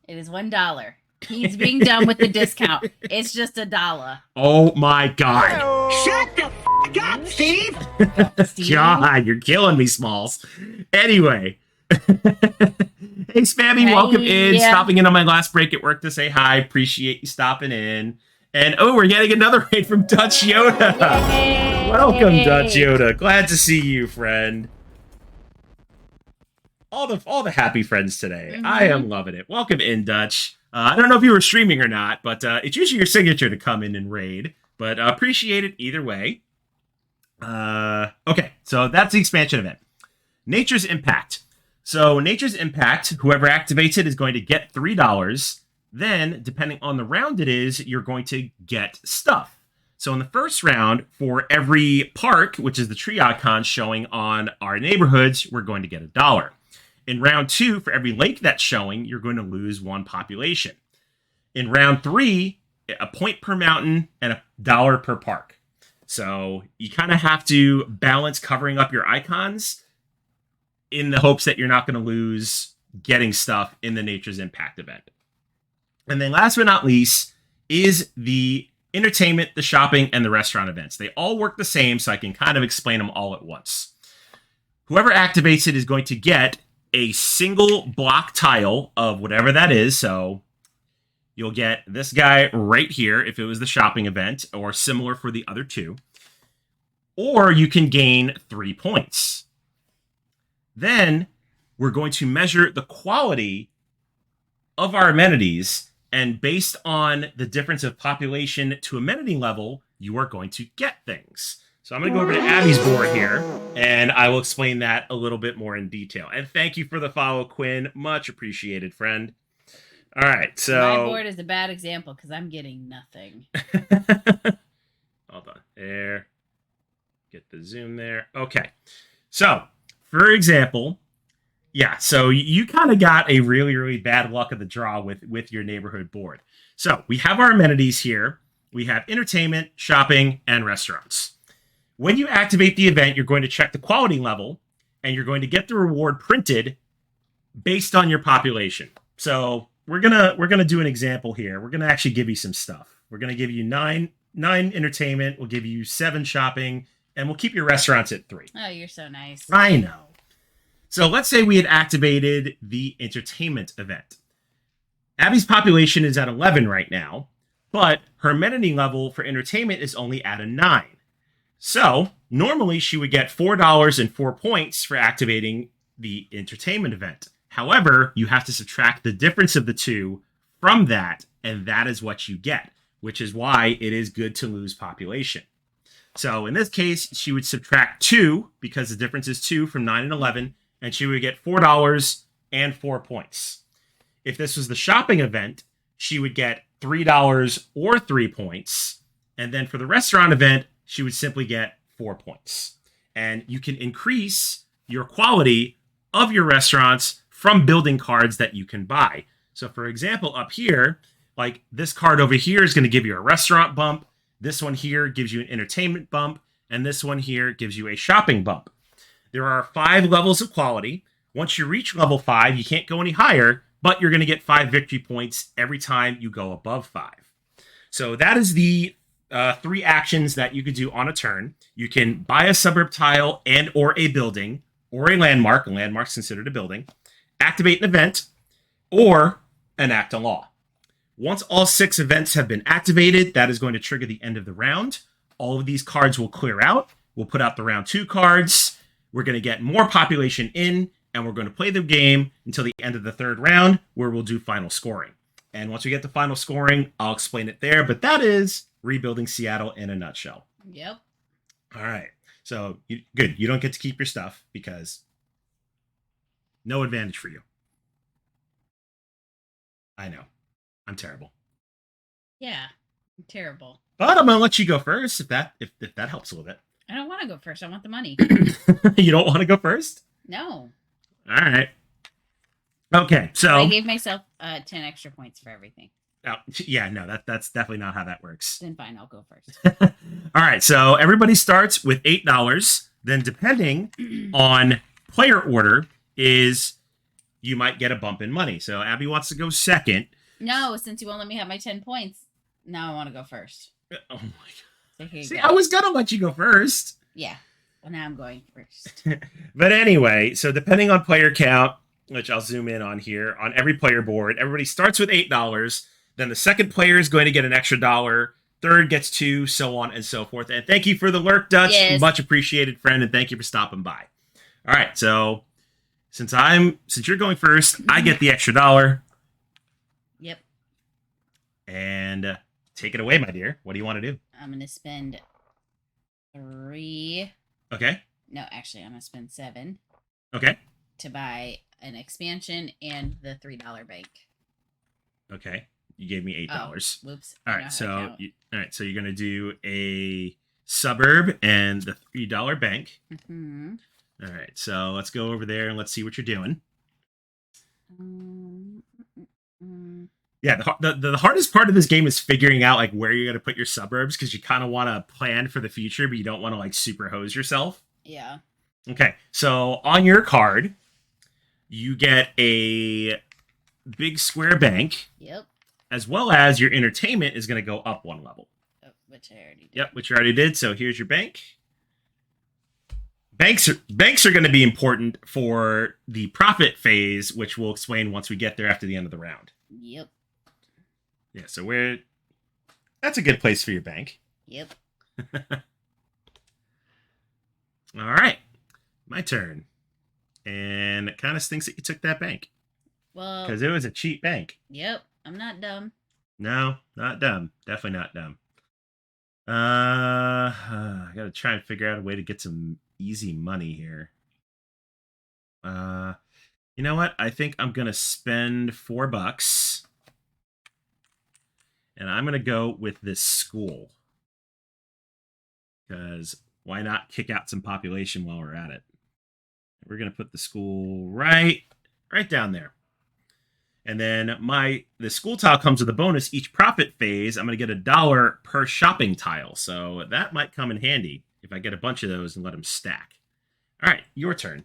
It is $1. He's being done with the discount. It's just $1.
Oh my God.
Shut the f*** up, Steve!
God, you're killing me, Smalls. Anyway. Hey, Spammy, welcome in. Stopping in on my last break at work to say hi. Appreciate you stopping in. And we're getting another raid from Dutch Yoda. Yay. Welcome, Dutch Yoda. Glad to see you, friend. All the happy friends today. Mm-hmm. I am loving it. Welcome in, Dutch. I don't know if you were streaming or not, but it's usually your signature to come in and raid. But appreciate it either way. Okay, so that's the expansion event. Nature's Impact. So Nature's Impact, whoever activates it is going to get $3. Then, depending on the round it is, you're going to get stuff. So in the first round, for every park, which is the tree icon showing on our neighborhoods, we're going to get $1. In round 2, for every lake that's showing, you're going to lose 1 population. In round 3, a point per mountain and $1 per park. So you kind of have to balance covering up your icons in the hopes that you're not going to lose getting stuff in the Nature's Impact event. And then last but not least is the entertainment, the shopping, and the restaurant events. They all work the same, so I can kind of explain them all at once. Whoever activates it is going to get a single block tile of whatever that is. So you'll get this guy right here if it was the shopping event, or similar for the other two. Or you can gain 3 points. Then we're going to measure the quality of our amenities, and based on the difference of population to amenity level, you are going to get things. So I'm going to go over to Abby's board here, and I will explain that a little bit more in detail. And thank you for the follow, Quinn. Much appreciated, friend. All right, so...
My board is a bad example because I'm getting nothing.
Hold on. There. Get the zoom there. Okay. So, for example... Yeah, so you kind of got a really, really bad luck of the draw with your neighborhood board. So we have our amenities here. We have entertainment, shopping, and restaurants. When you activate the event, you're going to check the quality level, and you're going to get the reward printed based on your population. So we're gonna do an example here. We're gonna actually give you some stuff. We're gonna give you nine entertainment. We'll give you 7 shopping, and we'll keep your restaurants at 3.
Oh, you're so nice.
I know. So let's say we had activated the entertainment event. Abby's population is at 11 right now, but her amenity level for entertainment is only at a 9. So normally she would get $4 and 4 points for activating the entertainment event. However, you have to subtract the difference of the two from that, and that is what you get, which is why it is good to lose population. So in this case, she would subtract 2, because the difference is 2 from 9 and 11, and she would get $4 and 4 points. If this was the shopping event, she would get $3 or 3 points. And then for the restaurant event, she would simply get 4 points. And you can increase your quality of your restaurants from building cards that you can buy. So for example, up here, like this card over here is going to give you a restaurant bump. This one here gives you an entertainment bump. And this one here gives you a shopping bump. There are 5 levels of quality. Once you reach level 5, you can't go any higher, but you're going to get 5 victory points every time you go above 5. So that is the 3 actions that you could do on a turn. You can buy a suburb tile and or a building, or a landmark. A landmark's considered a building. Activate an event, or enact a law. Once all 6 events have been activated, that is going to trigger the end of the round. All of these cards will clear out. We'll put out the round 2 cards. We're going to get more population in, and we're going to play the game until the end of the 3rd round, where we'll do final scoring. And once we get to final scoring, I'll explain it there. But that is rebuilding Seattle in a nutshell.
Yep.
All right. So, good. You don't get to keep your stuff, because no advantage for you. I know. I'm terrible.
Yeah. I'm terrible.
But I'm going to let you go first, if that helps a little bit.
I don't want to go first. I want the money.
You don't want to go first?
No.
All right. Okay, so
I gave myself 10 extra points for everything.
Oh, yeah, no, that's definitely not how that works.
Then fine, I'll go first.
All right, so everybody starts with $8. Then, depending on player order, is you might get a bump in money. So Abby wants to go second.
No, since you won't let me have my 10 points, now I want to go first.
Oh my god!
So here you
See,
go.
I was gonna let you go first.
Yeah. Well, now I'm going first.
But anyway, so depending on player count, which I'll zoom in on here, on every player board, everybody starts with $8. Then the second player is going to get an extra $1. Third gets 2, so on and so forth. And thank you for the lurk, Dutch.
Yes.
Much appreciated, friend, and thank you for stopping by. All right, so since you're going first, I get the extra $1.
Yep.
And take it away, my dear. What do you want to do?
I'm going to spend 3.
Okay.
No, actually, I'm going to spend 7
Okay.
to buy an expansion and the $3 bank.
Okay. You gave me $8.
Oh, whoops.
All
I know
right,
how to count.
so you're gonna do a suburb and the $3 bank.
Mhm.
All right, so let's go over there and let's see what you're doing.
Mm, mm, mm.
Yeah, the hardest part of this game is figuring out like where you're gonna put your suburbs, because you kind of want to plan for the future, but you don't want to like super hose yourself.
Yeah.
Okay, so on your card, you get a big square bank,
Yep.
as well as your entertainment is going to go up 1 level.
Oh, which I already did.
Yep, which you already did. So here's your bank. Banks are going to be important for the profit phase, which we'll explain once we get there after the end of the round.
Yep.
Yeah, so that's a good place for your bank.
Yep.
All right, my turn. And it kind of stinks that you took that bank.
Well,
because it was a cheap bank.
Yep, I'm not dumb.
No, not dumb. Definitely not dumb. I gotta try and figure out a way to get some easy money here. You know what? I think I'm gonna spend $4, and I'm gonna go with this school. Because why not kick out some population while we're at it? We're gonna put the school right down there. And then the school tile comes with a bonus. Each profit phase, I'm going to get $1 per shopping tile. So that might come in handy if I get a bunch of those and let them stack. All right, your turn.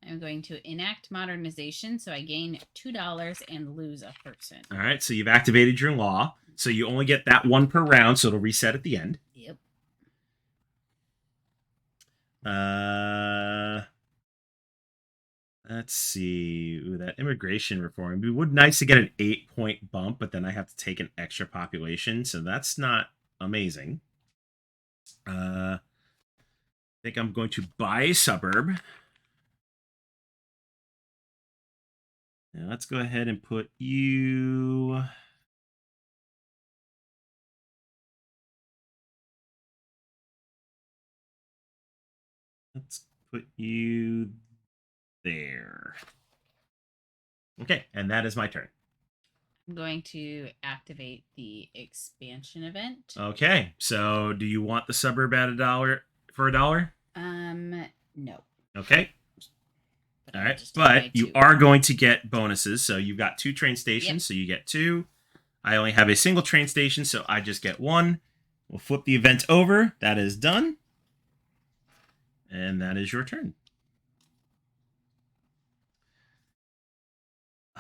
I'm going to enact modernization, so I gain $2 and lose a person.
All right, so you've activated your law. So you only get that one per round, so it'll reset at the end.
Yep.
Let's see. Ooh, that immigration reform. It would be nice to get an 8-point bump, but then I have to take an extra population, so that's not amazing. I think I'm going to buy a suburb. Now let's go ahead and put you... Let's put you there. Okay, and that is my turn.
I'm going to activate the expansion event.
Okay, so do you want the suburb at $1 for $1?
No.
Okay.
But
All
I'll
right,
just take my
but you
2.
are going to get bonuses. So you've got 2 train stations,
Yep.
so you get 2. I only have a single train station, so I just get 1. We'll flip the event over. That is done. And that is your turn.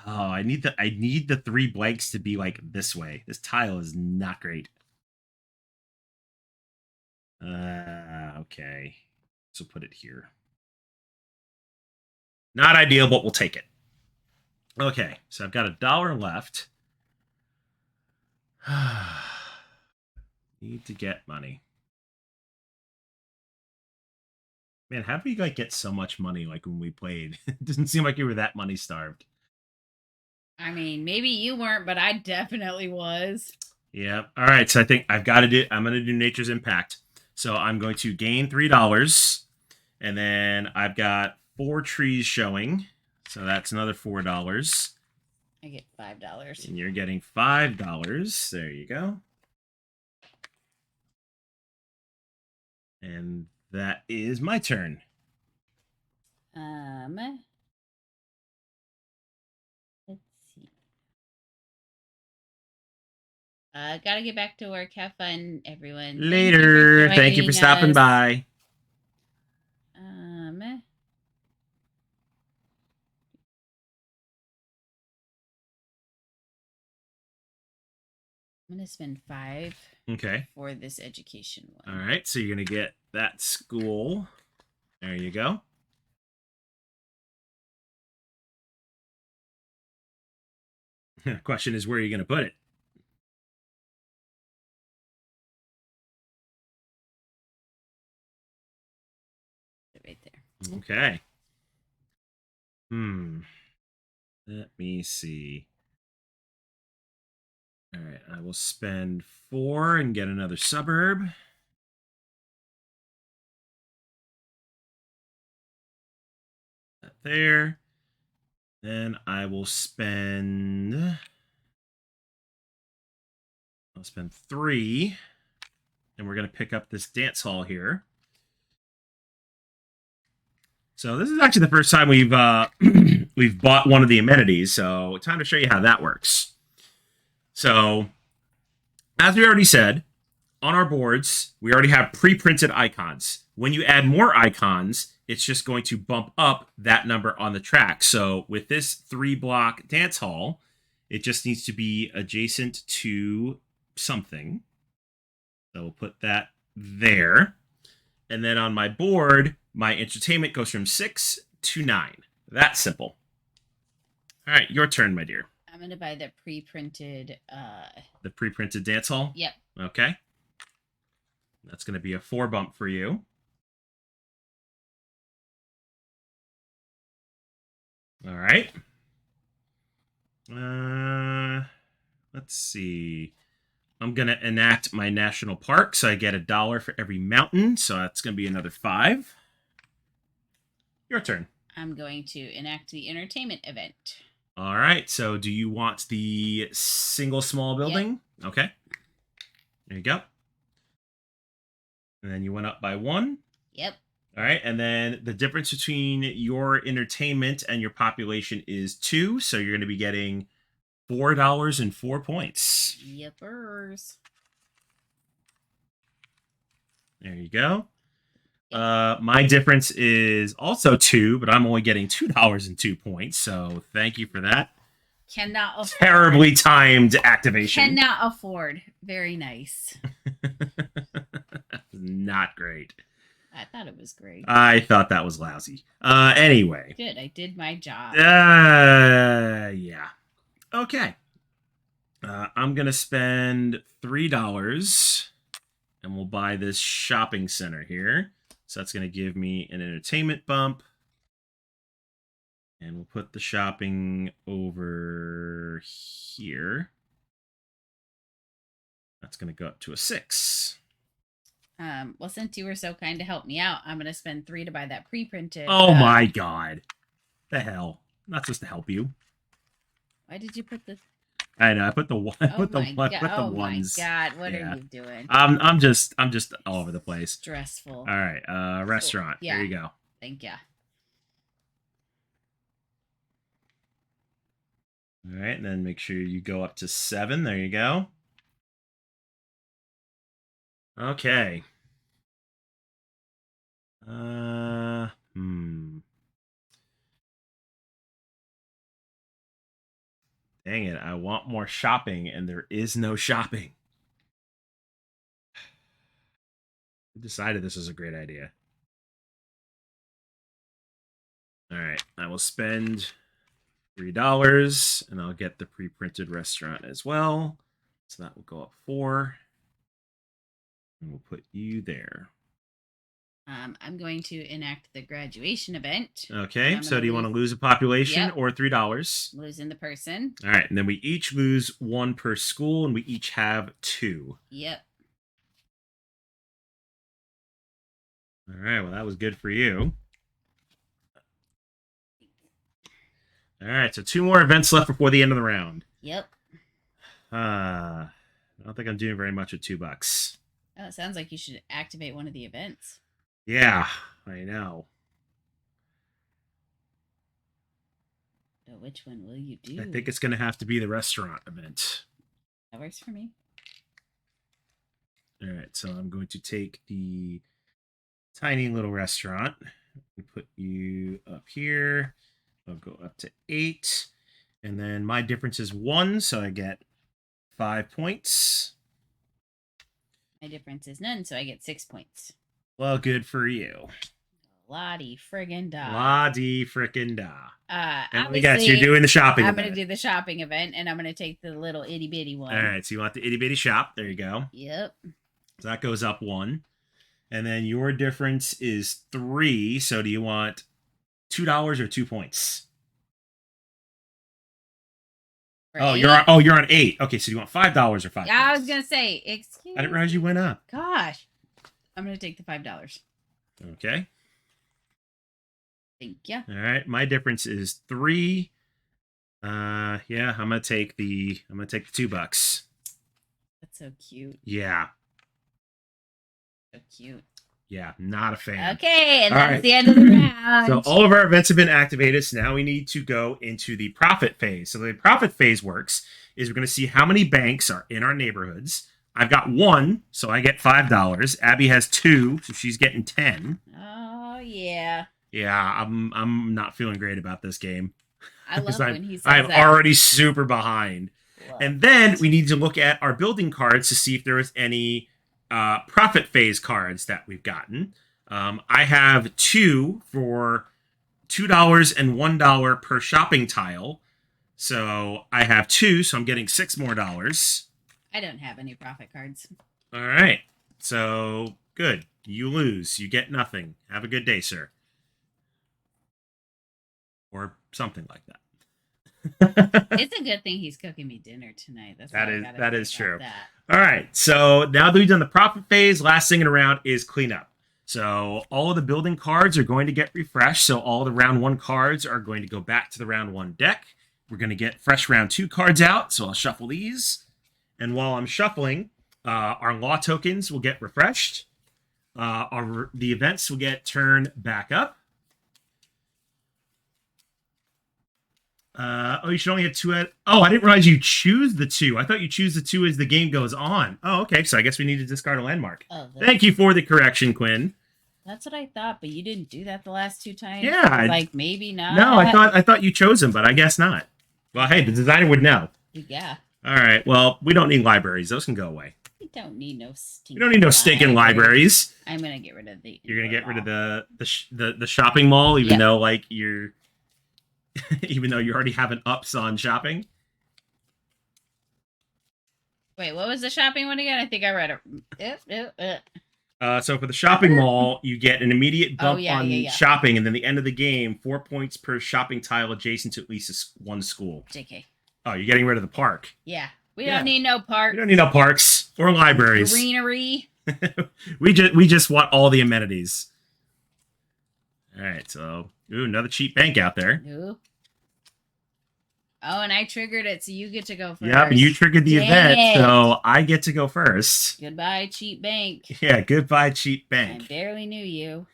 Oh, I need the 3 blanks to be like this way. This tile is not great. Okay. So put it here. Not ideal, but we'll take it. Okay, so I've got $1 left. Need to get money. Man, how do you like get so much money like when we played? It doesn't seem like you were that money starved.
I mean, maybe you weren't, but I definitely was.
Yeah. All right. So I think I'm going to do Nature's Impact. So I'm going to gain $3. And then I've got 4 trees showing. So that's another $4.
I get $5.
And you're getting $5. There you go. And that is my turn.
Let's see. Gotta get back to work. Have fun, everyone.
Later. Thank you for stopping by.
I'm gonna spend 5
Okay.
for this education one.
All right. So you're going to get that school. There you go. Question is, where are you going to put it?
Right there.
Okay. Let me see. All right, I will spend 4 and get another suburb. That there. Then I will spend... I'll spend 3. And we're going to pick up this dance hall here. So this is actually the first time we've we've bought one of the amenities. So time to show you how that works. So, as we already said, on our boards, we already have pre-printed icons. When you add more icons, it's just going to bump up that number on the track. So, with this 3-block dance hall, it just needs to be adjacent to something. So we'll put that there. And then on my board, my entertainment goes from 6 to 9. That's simple. All right, your turn, my dear.
I'm gonna buy the pre-printed.
The pre-printed dance hall?
Yep.
Okay. That's going to be a 4 bump for you. All right. Let's see. I'm going to enact my national park, so I get $1 for every mountain, so that's going to be another 5. Your turn.
I'm going to enact the entertainment event.
All right, so do you want the single small building? Yep. Okay. There you go. And then you went up by 1.
Yep.
All right, and then the difference between your entertainment and your population is 2, so you're going to be getting $4.04 points.
Yepers.
There you go. My difference is also 2, but I'm only getting $2.02 points, so thank you for that.
Cannot afford.
Terribly timed activation.
Cannot afford. Very nice.
Not great.
I thought it was great.
I thought that was lousy. Anyway.
Good. I did my job.
Yeah. Okay. I'm going to spend $3 and we'll buy this shopping center here. So that's going to give me an entertainment bump. And we'll put the shopping over here. That's going to go up to a 6.
Well, since you were so kind to help me out, I'm going to spend 3 to buy that pre-printed.
Oh my God. The hell. I'm not supposed to help you.
Why did you put the...
I know. I put the one.
Oh
the
my
ones.
God! What
Yeah.
are you doing?
I'm just all over the place.
Stressful.
All right. Restaurant.
Yeah.
There you go.
Thank you.
All right, and then make sure you go up to 7. There you go. Okay. Dang it, I want more shopping, and there is no shopping. I decided this was a great idea. All right, I will spend $3, and I'll get the pre-printed restaurant as well. So that will go up 4. And we'll put you there.
I'm going to enact the graduation event.
Okay, so do you want to lose a population
Yep.
or $3?
Losing the person.
All right, and then we each lose 1 per school, and we each have 2.
Yep.
All right, well, that was good for you. All right, so 2 more events left before the end of the round.
Yep.
I don't think I'm doing very much with $2.
Oh, it sounds like you should activate one of the events.
Yeah, I know.
So which one will you do?
I think it's going to have to be the restaurant event.
That works for me.
All right, so I'm going to take the tiny little restaurant and put you up here. I'll go up to 8. And then my difference is 1, so I get 5 points.
My difference is none, so I get 6 points.
Well, good for you.
Lottie friggin' da.
La-dee frickin' da. And we
Obviously,
got you're doing the shopping
I'm
event.
going to do the shopping event, and I'm going to take the little itty bitty one.
All right, so you want the itty bitty shop. There you go.
Yep.
So that goes up 1. And then your difference is 3. So do you want $2 or 2 points?
For
Oh,
8?
you're on 8. Okay, so do you want $5 or 5
Yeah, I
points?
was going to say, excuse
I didn't realize you went up.
Gosh. I'm going to take the $5.
Okay.
Thank you.
All right. My difference is 3. Yeah, I'm gonna take the $2.
That's so cute.
Yeah.
So cute.
Yeah, not a fan.
Okay, and
All
that's
right.
the end of the round.
So all of our events have been activated. So now we need to go into the profit phase. So the profit phase works is we're going to see how many banks are in our neighborhoods. I've got 1, so I get $5. Abby has 2, so she's getting 10.
Oh yeah.
Yeah, I'm not feeling great about this game.
I love
I'm,
when he says
I'm
that.
already super behind.
Love.
And then we need to look at our building cards to see if there is any profit phase cards that we've gotten. I have 2 for $2 and $1 per shopping tile. So I have 2, so I'm getting $6 more.
I don't have any profit cards.
All right. So good. You lose. You get nothing. Have a good day, sir. Or something like that.
It's a good thing he's cooking me dinner tonight.
That is true.
That.
All right. So now that we've done the profit phase, last thing in a round is cleanup. So all of the building cards are going to get refreshed. So all the round 1 cards are going to go back to the round 1 deck. We're going to get fresh round 2 cards out. So I'll shuffle these. And while I'm shuffling, our law tokens will get refreshed. The events will get turned back up. You should only have 2. I didn't realize you choose the 2. I thought you choose the 2 as the game goes on. Oh, okay. So I guess we need to discard a landmark.
Oh,
Thank you for the correction, Quinn.
That's what I thought, but you didn't do that the last 2 times.
Yeah,
Like maybe not.
No, I thought you chose them, but I guess not. Well, hey, the designer would know.
Yeah.
All right. Well, we don't need libraries. Those can go away.
We don't need no stinking.
We don't need no stinking libraries.
I'm gonna get rid of the.
You're gonna get rid of the shopping mall, even though like you're, even though you already have an ups on shopping.
Wait, what was the shopping one again? I think I read it.
So for the shopping mall, you get an immediate bump on shopping, and then the end of the game, 4 points per shopping tile adjacent to at least one school.
JK.
Oh, you're getting rid of the park.
Yeah. We don't need no park.
We don't need no parks or libraries.
Greenery.
we just want all the amenities. All right, so another cheap bank out there.
Ooh. Oh, and I triggered it, so you get to go first.
Yep, and you triggered the event, so I get to go first.
Goodbye, cheap bank.
Yeah, goodbye, cheap bank.
I barely knew you.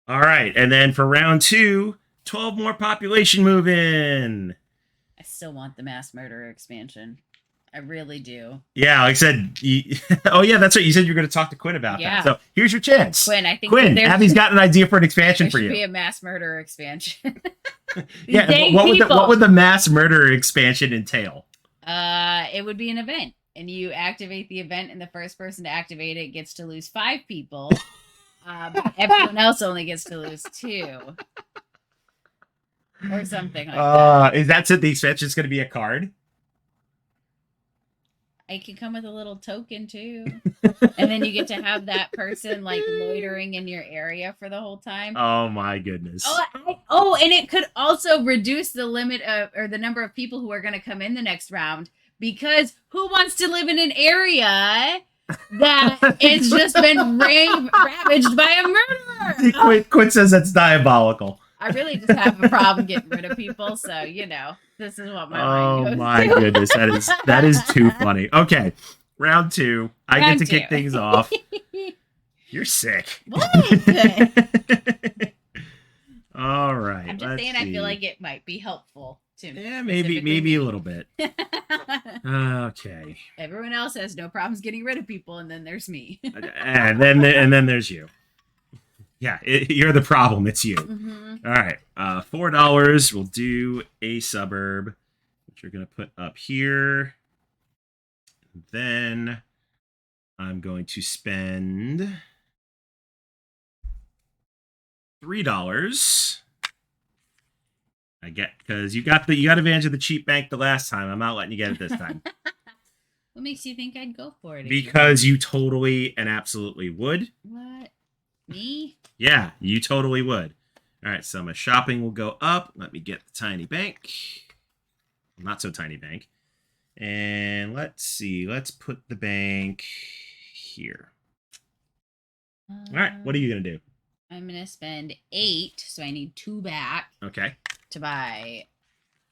All right, and then for round 2, 12 more population move in.
I still want the mass murderer expansion. I really do.
Yeah, like I said, oh yeah, that's right. You said you were going to talk to Quinn about that. So here's your chance.
Quinn, I think
Abby's got an idea for an expansion for you.
There should be a mass murderer expansion.
Yeah, what would the mass murderer expansion entail?
It would be an event, and you activate the event, and the first person to activate it gets to lose 5 people. But everyone else only gets to lose 2. Or something like that.
Is that the expansion is going to be a card?
I can come with a little token too. And then you get to have that person like loitering in your area for the whole time.
Oh my goodness.
And it could also reduce the limit of, or the number of people who are going to come in the next round, because who wants to live in an area that has just been ravaged by a murderer?
Quinn says that's diabolical.
I really just have a problem getting rid of people, so this is what my mind goes.
Oh my goodness, that is too funny. Okay, round 2. I get to kick things off. You're sick.
What?
All right.
I'm just saying, I feel like it might be helpful to me.
Yeah, maybe a little bit. Okay.
Everyone else has no problems getting rid of people, and then there's me.
and then there's you. Yeah, you're the problem. It's you.
Mm-hmm.
All right. $4. We'll do a suburb, which you're going to put up here. Then I'm going to spend $3. I get, because you got advantage of the cheap bank the last time. I'm not letting you get it this time.
What makes you think I'd go for it?
Because you totally and absolutely would.
What? Me?
Yeah, you totally would. All right, so my shopping will go up. Let me get the tiny bank. Not so tiny bank. And let's see. Let's put the bank here. All right, what are you going to do?
I'm going to spend 8, so I need 2 back.
Okay.
To buy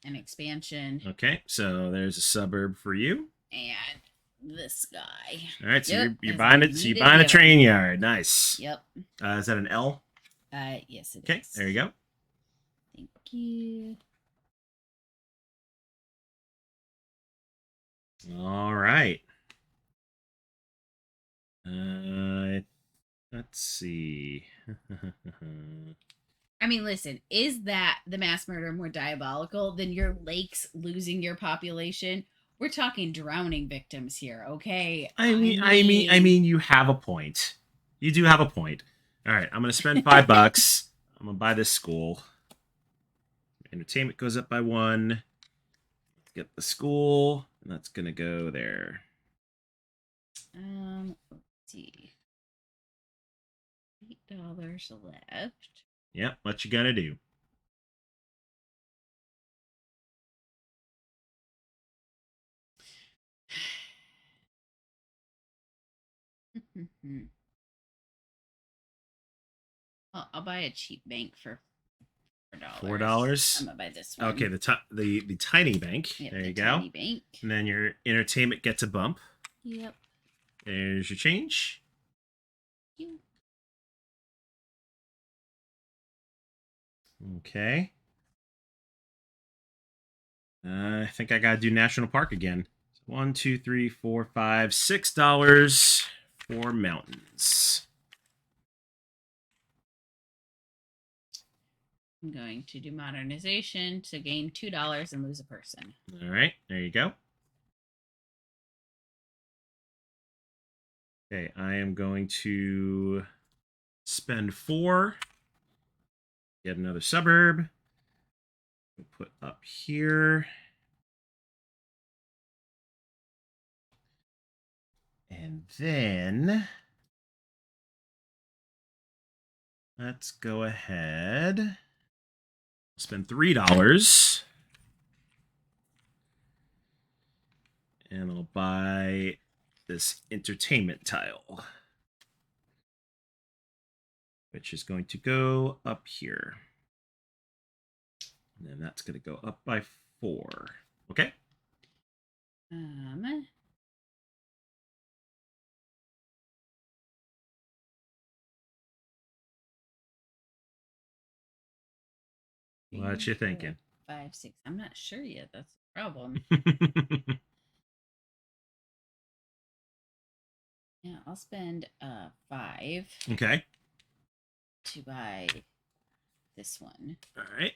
an expansion.
Okay, so there's a suburb for you.
And this guy.
All right, so you're buying it. So you're buying a train yard. Nice.
Yep.
Is that an L?
Yes, it is.
Okay, there you go.
Thank you.
All right. Let's see.
I mean, listen, is that the mass murder more diabolical than your lakes losing your population, We're talking drowning victims here, okay?
I mean, you have a point. You do have a point. All right, I'm gonna spend $5. I'm gonna buy this school. Entertainment goes up by 1. Let's get the school, and that's gonna go there.
Let's see. $8 left.
Yep, what you gonna do?
I'll buy a cheap bank for $4.
$4.
I'm gonna buy this one.
Okay, the tiny bank.
Yep,
there
the
you go.
tiny bank.
And then your entertainment gets a bump.
Yep.
There's your change.
You.
Okay. I think I gotta do National Park again. $1, 2, 3, 4, 5, $6 for mountains.
I'm going to do modernization to gain $2 and lose a person.
All right, there you go. Okay, I am going to spend 4. Get another suburb. We'll put up here. And then let's go ahead. Spend $3. And I'll buy this entertainment tile, which is going to go up here. And then that's going to go up by 4. Okay. What you thinking?
5, 6. I'm not sure yet. That's the problem. Yeah, I'll spend 5
Okay.
to buy this one.
All right.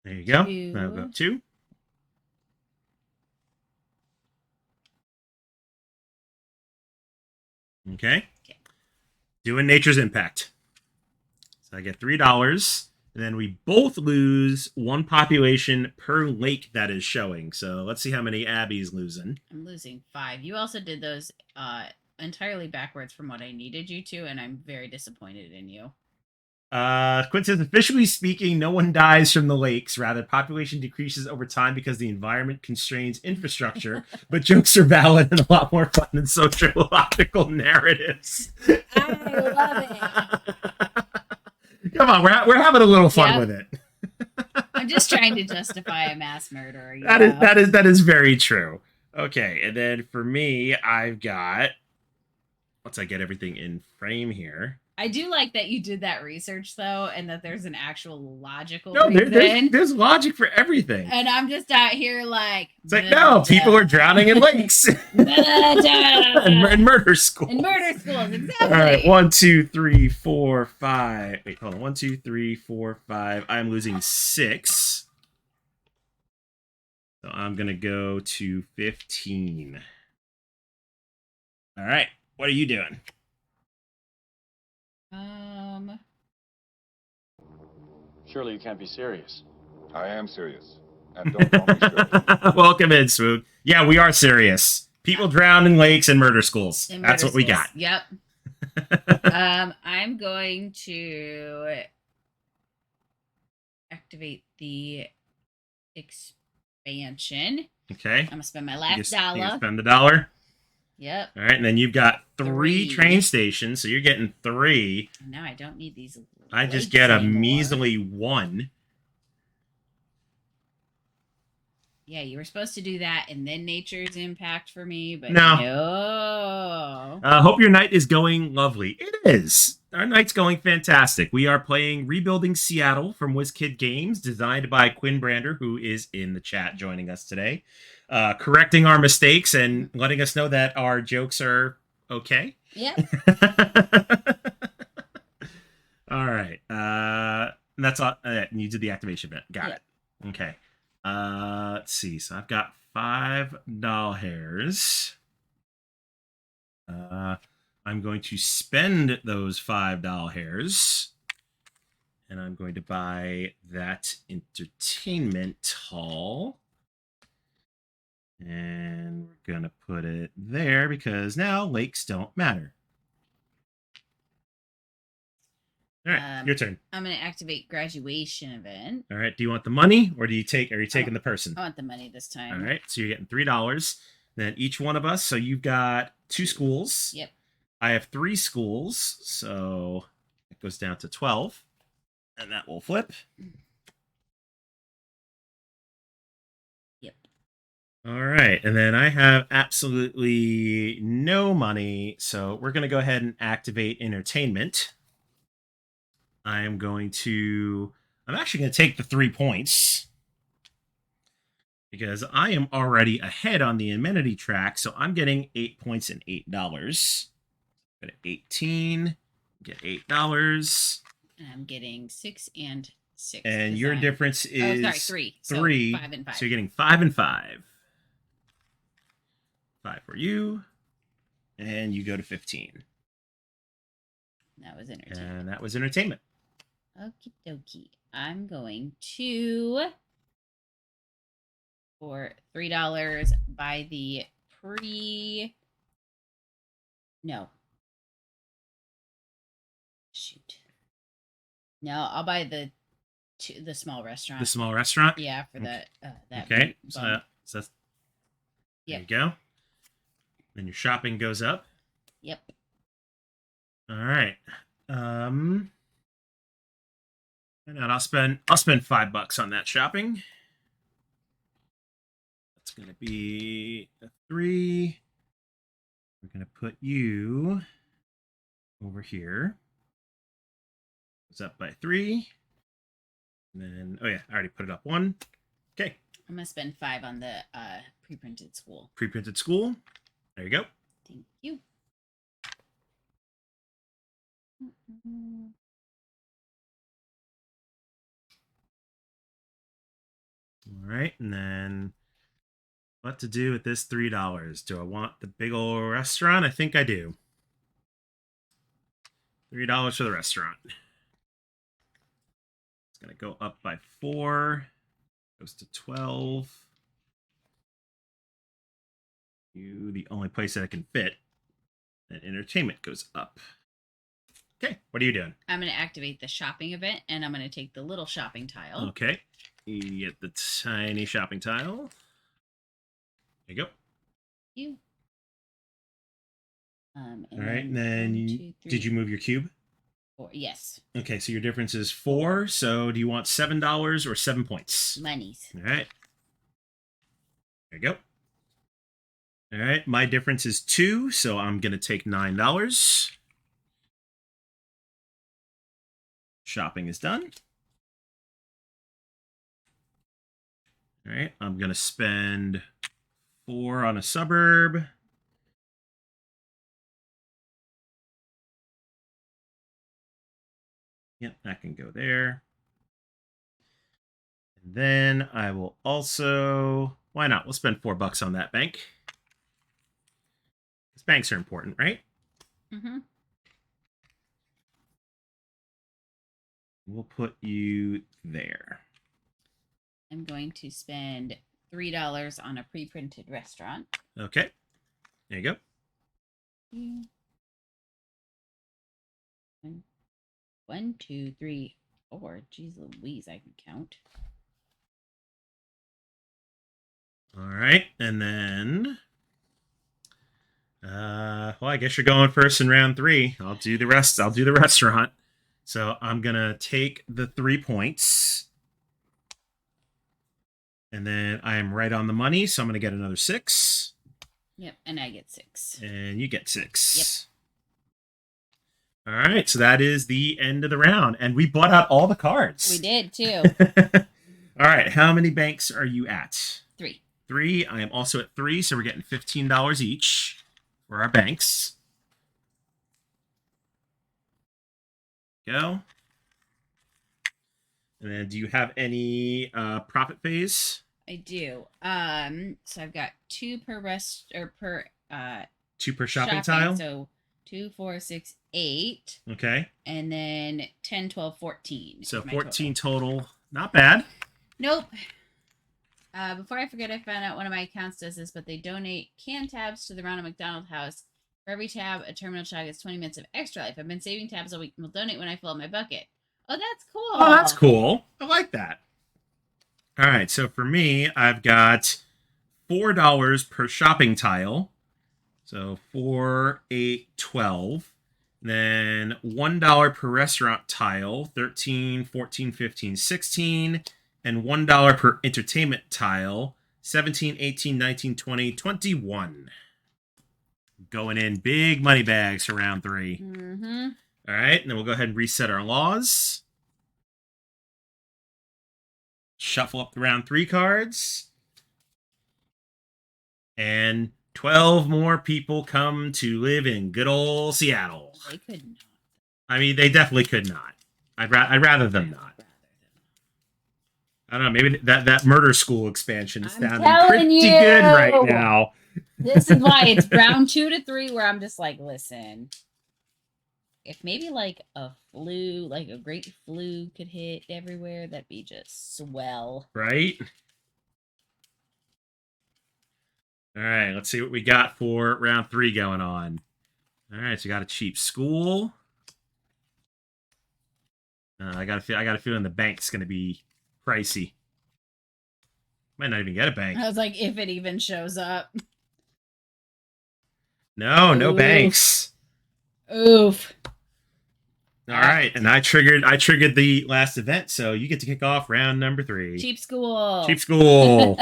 There you go.
2.
That'll go up 2. Okay. Doing Nature's Impact. So I get $3, and then we both lose 1 population per lake that is showing. So let's see how many Abby's losing.
I'm losing 5. You also did those entirely backwards from what I needed you to, and I'm very disappointed in you.
Quinn says, officially speaking, no one dies from the lakes. Rather, population decreases over time because the environment constrains infrastructure. But jokes are valid and a lot more fun than sociological narratives.
I love it.
Come on, we're having a little fun with it.
I'm just trying to justify a mass murder.
That is very true. Okay, and then for me, I've got, once I get everything in frame here.
I do like that you did that research though, and that there's an actual logical
reason. There's logic for everything.
And I'm just out here like,
it's like, no, people are drowning in lakes and murder schools.
In murder schools, exactly.
All right, 1, 2, 3, 4, 5. Wait, hold on. 1, 2, 3, 4, 5. I'm losing 6. So I'm gonna go to 15. All right, what are you doing?
Surely you can't be serious.
I am serious. And don't call me Shirley.
Welcome in, Swoog. Yeah, we are serious. People drown in lakes and murder schools. That's what we got.
Yep. I'm going to activate the expansion.
Okay.
I'm gonna spend my last dollar.
You spend the $1.
Yep.
All right, and then you've got 3 train stations, so you're getting 3.
And now I don't need these.
I just get a measly 1.
Yeah, you were supposed to do that and then Nature's Impact for me, but
no. Hope your night is going lovely. It is. Our night's going fantastic. We are playing Rebuilding Seattle from WizKid Games, designed by Quinn Brander, who is in the chat joining us today, correcting our mistakes and letting us know that our jokes are okay.
Yeah.
All right. That's all. You did the activation bit. Got it. Okay. Let's see. So I've got 5 doll hairs. I'm going to spend those 5 doll hairs. And I'm going to buy that entertainment hall. And we're going to put it there because now lakes don't matter. All right, your turn.
I'm gonna activate graduation event.
All right, do you want the money or are you taking the person?
I want the money this time.
All right, so you're getting $3. Then each one of us, so you've got 2 schools.
Yep.
I have 3 schools, so it goes down to 12. And that will flip.
Yep.
All right, and then I have absolutely no money, so we're going to go ahead and activate entertainment. I'm actually going to take the 3 points because I am already ahead on the amenity track, so I'm getting 8 points and $8. Go to 18, get $8.
And I'm getting 6 and 6.
And your difference is
3.
3.
So 5 and 5.
So you're getting 5 and 5. 5 for you. And you go to 15.
That was entertainment.
And that was entertainment.
Okie dokie. I'm going to, for $3, buy the No. Shoot. No, I'll buy the small restaurant.
The small restaurant?
Yeah, for that.
Okay. So that's,
Yep.
there you go. Then your shopping goes up.
Yep.
All right. And I'll spend $5 on that shopping. That's gonna be a 3. We're gonna put you over here. It's up by 3. And then oh yeah, I already put it up 1. Okay.
I'm gonna spend 5 on the pre-printed school.
Pre-printed school. There you go.
Thank you.
All right, and then what to do with this $3? Do I want the big old restaurant? I think I do. $3 for the restaurant. It's gonna go up by 4. Goes to 12. The only place that it can fit. And entertainment goes up. Okay, what are you doing?
I'm going to activate the shopping event, and I'm going to take the little shopping tile.
Okay, you get the tiny shopping tile. There you go.
You.
All right, and then did you move your cube?
4. Yes.
Okay, so your difference is 4. So do you want $7 or 7 points?
Monies.
All right. There you go. All right, my difference is 2, so I'm going to take $9. Shopping is done. All right, I'm going to spend 4 on a suburb. Yep, that can go there. And then I will also, why not? We'll spend $4 on that bank. Because banks are important, right?
Mm-hmm.
We'll put you there.
I'm going to spend $3 on a pre-printed restaurant.
Okay. There you go.
One, 2, 3, 4. Jeez Louise, I can count.
All right, and then, well, I guess you're going first in round 3. I'll do the rest. I'll do the restaurant. So I'm gonna take the 3 points, and then I am right on the money. So I'm gonna get another 6.
Yep, and I get 6.
And you get 6. Yep. All right, so that is the end of the round, and we bought out all the cards.
We did too.
All right, how many banks are you at?
3.
3. I am also at 3, so we're getting $15 each for our banks. Go. And then do you have any profit phase?
I do. So I've got 2 per rest or per
2 per shopping tile.
So 2, 4, 6, 8.
Okay.
And then 10, 12, 14.
So
is my
14 total. Not bad.
Nope. Before I forget, I found out one of my accounts does this, but they donate can tabs to the Ronald McDonald House. For every tab, a terminal child gets 20 minutes of extra life. I've been saving tabs all week and will donate when I fill up my bucket. Oh, that's cool.
Oh, that's cool. I like that. All right, so for me, I've got $4 per shopping tile. So 4, 8, 12. Then $1 per restaurant tile, 13, 14, 15, 16. And $1 per entertainment tile, 17, 18, 19, 20, 21. Going in big money bags for round 3.
Mm-hmm.
All right, and then we'll go ahead and reset our laws. Shuffle up the round 3 cards. And 12 more people come to live in good old Seattle.
They could not.
I mean, they definitely could not. I'd rather them not. I don't know. Maybe that murder school expansion is sounding pretty good right now.
This is why it's round 2 to 3 where I'm just like, listen. If maybe like a flu, like a great flu could hit everywhere, that'd be just swell.
Right? All right, let's see what we got for round 3 going on. All right, so we got a cheap school. I got a feeling the bank's going to be pricey. Might not even get a bank.
I was like, if it even shows up.
No
Oof.
banks.
Oof.
All right, and I triggered the last event, so you get to kick off round number 3.
Cheap school.
Cheap school.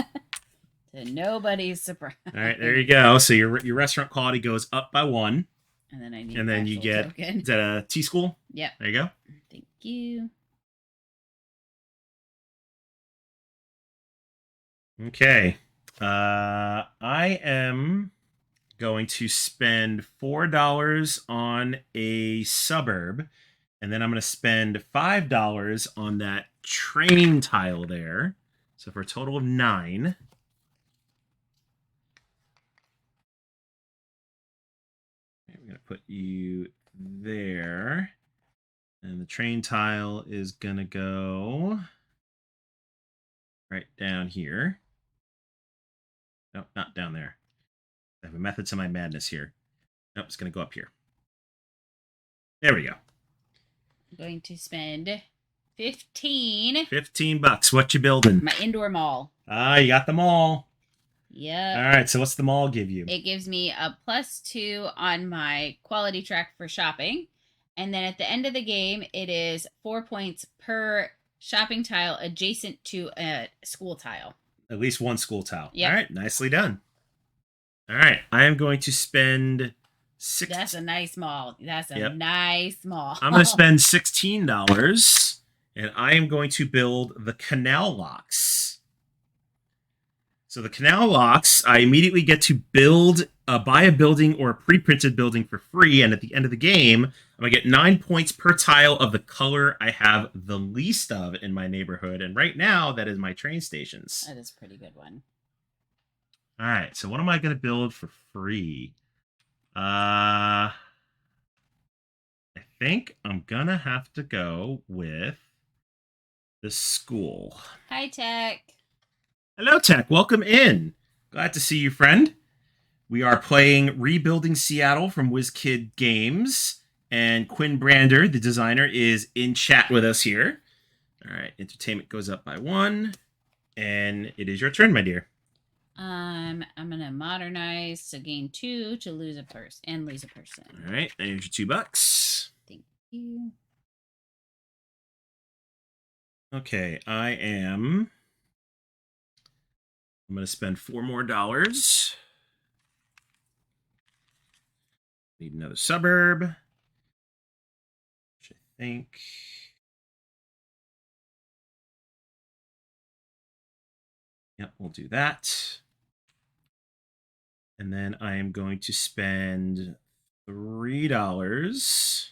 To nobody's surprise.
All right, there you go. So your restaurant quality goes up by 1.
And then I need
And then you get
token.
is that a T school?
Yep.
There you go.
Thank you.
Okay. I am going to spend $4 on a suburb, and then I'm going to spend $5 on that train tile there. So for a total of 9. I'm going to put you there. And the train tile is going to go right down here. No, not down there. I have a method to my madness here. Nope, it's going to go up here. There we go.
I'm going to spend 15.
$15. What you building?
My indoor mall.
Ah, you got them all.
Yep.
All right, so what's the mall give you?
It gives me a +2 on my quality track for shopping. And then at the end of the game, it is 4 points per shopping tile adjacent to a school tile.
At least one school tile.
Yep.
All right, nicely done. All right, I am going to spend
That's a nice mall. That's a
Yep.
nice mall.
I'm going to spend $16, and I am going to build the canal locks. So the canal locks, I immediately get to buy a building or a pre-printed building for free, and at the end of the game, I'm going to get 9 points per tile of the color I have the least of in my neighborhood, and right now, that is my train stations.
That is a pretty good one.
All right, so what am I going to build for free? I think I'm going to have to go with the school.
Hi, Tech.
Hello, Tech. Welcome in. Glad to see you, friend. We are playing Rebuilding Seattle from WizKid Games, and Quinn Brander, the designer, is in chat with us here. All right, entertainment goes up by 1, and it is your turn, my dear.
I'm gonna modernize to gain 2 to lose a person.
All right, and here's your $2.
Thank you.
Okay, I'm going to spend $4 more. Need another suburb, which I think. Yep, we'll do that. And then I am going to spend $3.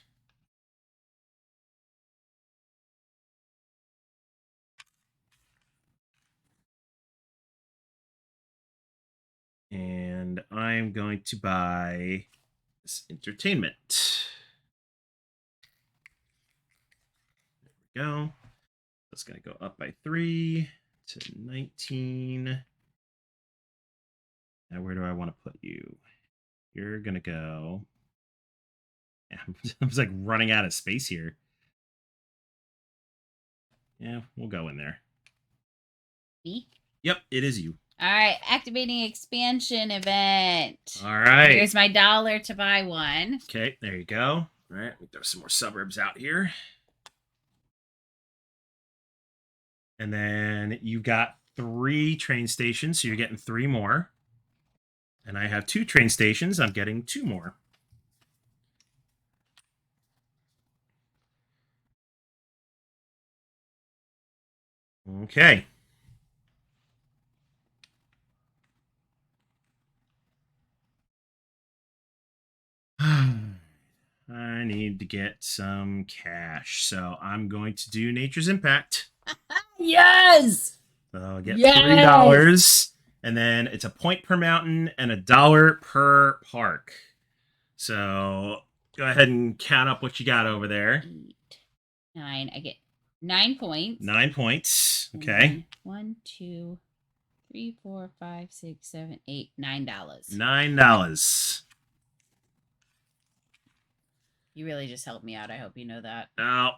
And I'm going to buy this entertainment. There we go. That's going to go up by 3 to 19. Now, where do I want to put you? You're going to go... Yeah, I was like running out of space here. Yeah, we'll go in there.
Me?
Yep, it is you.
All right, activating expansion event.
All right.
Here's my $1 to buy one.
Okay, there you go. All right, let me throw some more suburbs out here. And then you've got 3 train stations, so you're getting 3 more. And I have 2 train stations, I'm getting 2 more. Okay. I need to get some cash, so I'm going to do Nature's Impact.
Yes!
So I'll get
Yes!
$3, and then it's a point per mountain and $1 per park. So go ahead and count up what you got over there.
8, 9. I get 9 points.
9 points.
And
Okay.
then 1, 2, 3, 4, 5, 6, 7, 8, $9.
$9.
You really just helped me out. I hope you know that.
Now,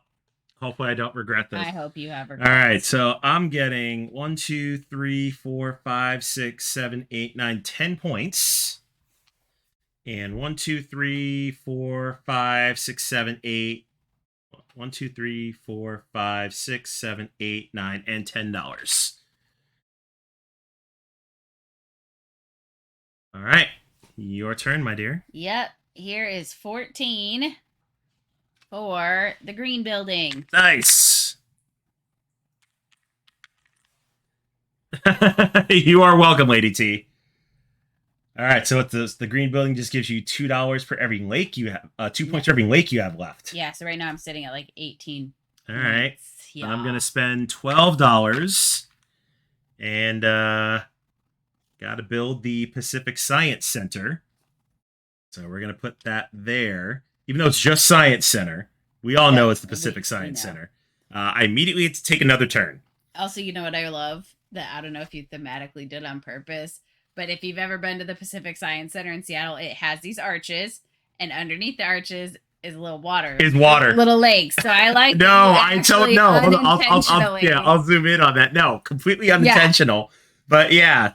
hopefully I don't regret this.
I hope you have.
All right, so I'm getting 1, 2, 3, 4, 5, 6, 7, 8, 9, 10 points. And 1, 2, 3, 4, 5, 6, 7, 8. 1, 2, 3, 4, 5, 6, 7, 8, 9, and $10. All right, your turn, my dear.
Yep. Here is 14 for the green building.
Nice. You are welcome, Lady T. All right, so the green building just gives you $2 per every lake you have, 2 points for every lake you have left.
Yeah, so right now I'm sitting at like 18.
All right,
points.
so I'm gonna spend $12, and got to build the Pacific Science Center. So we're gonna put that there, even though it's just Science Center. We all know it's the Pacific Science Center. I immediately had to take another turn.
Also, you know what I love? That I don't know if you thematically did on purpose, but if you've ever been to the Pacific Science Center in Seattle, it has these arches, and underneath the arches is a little water.
Is water.
Little lakes. So I like
No, I told no. Hold on,
unintentionally.
I'll zoom in on that. No, completely unintentional. But yeah,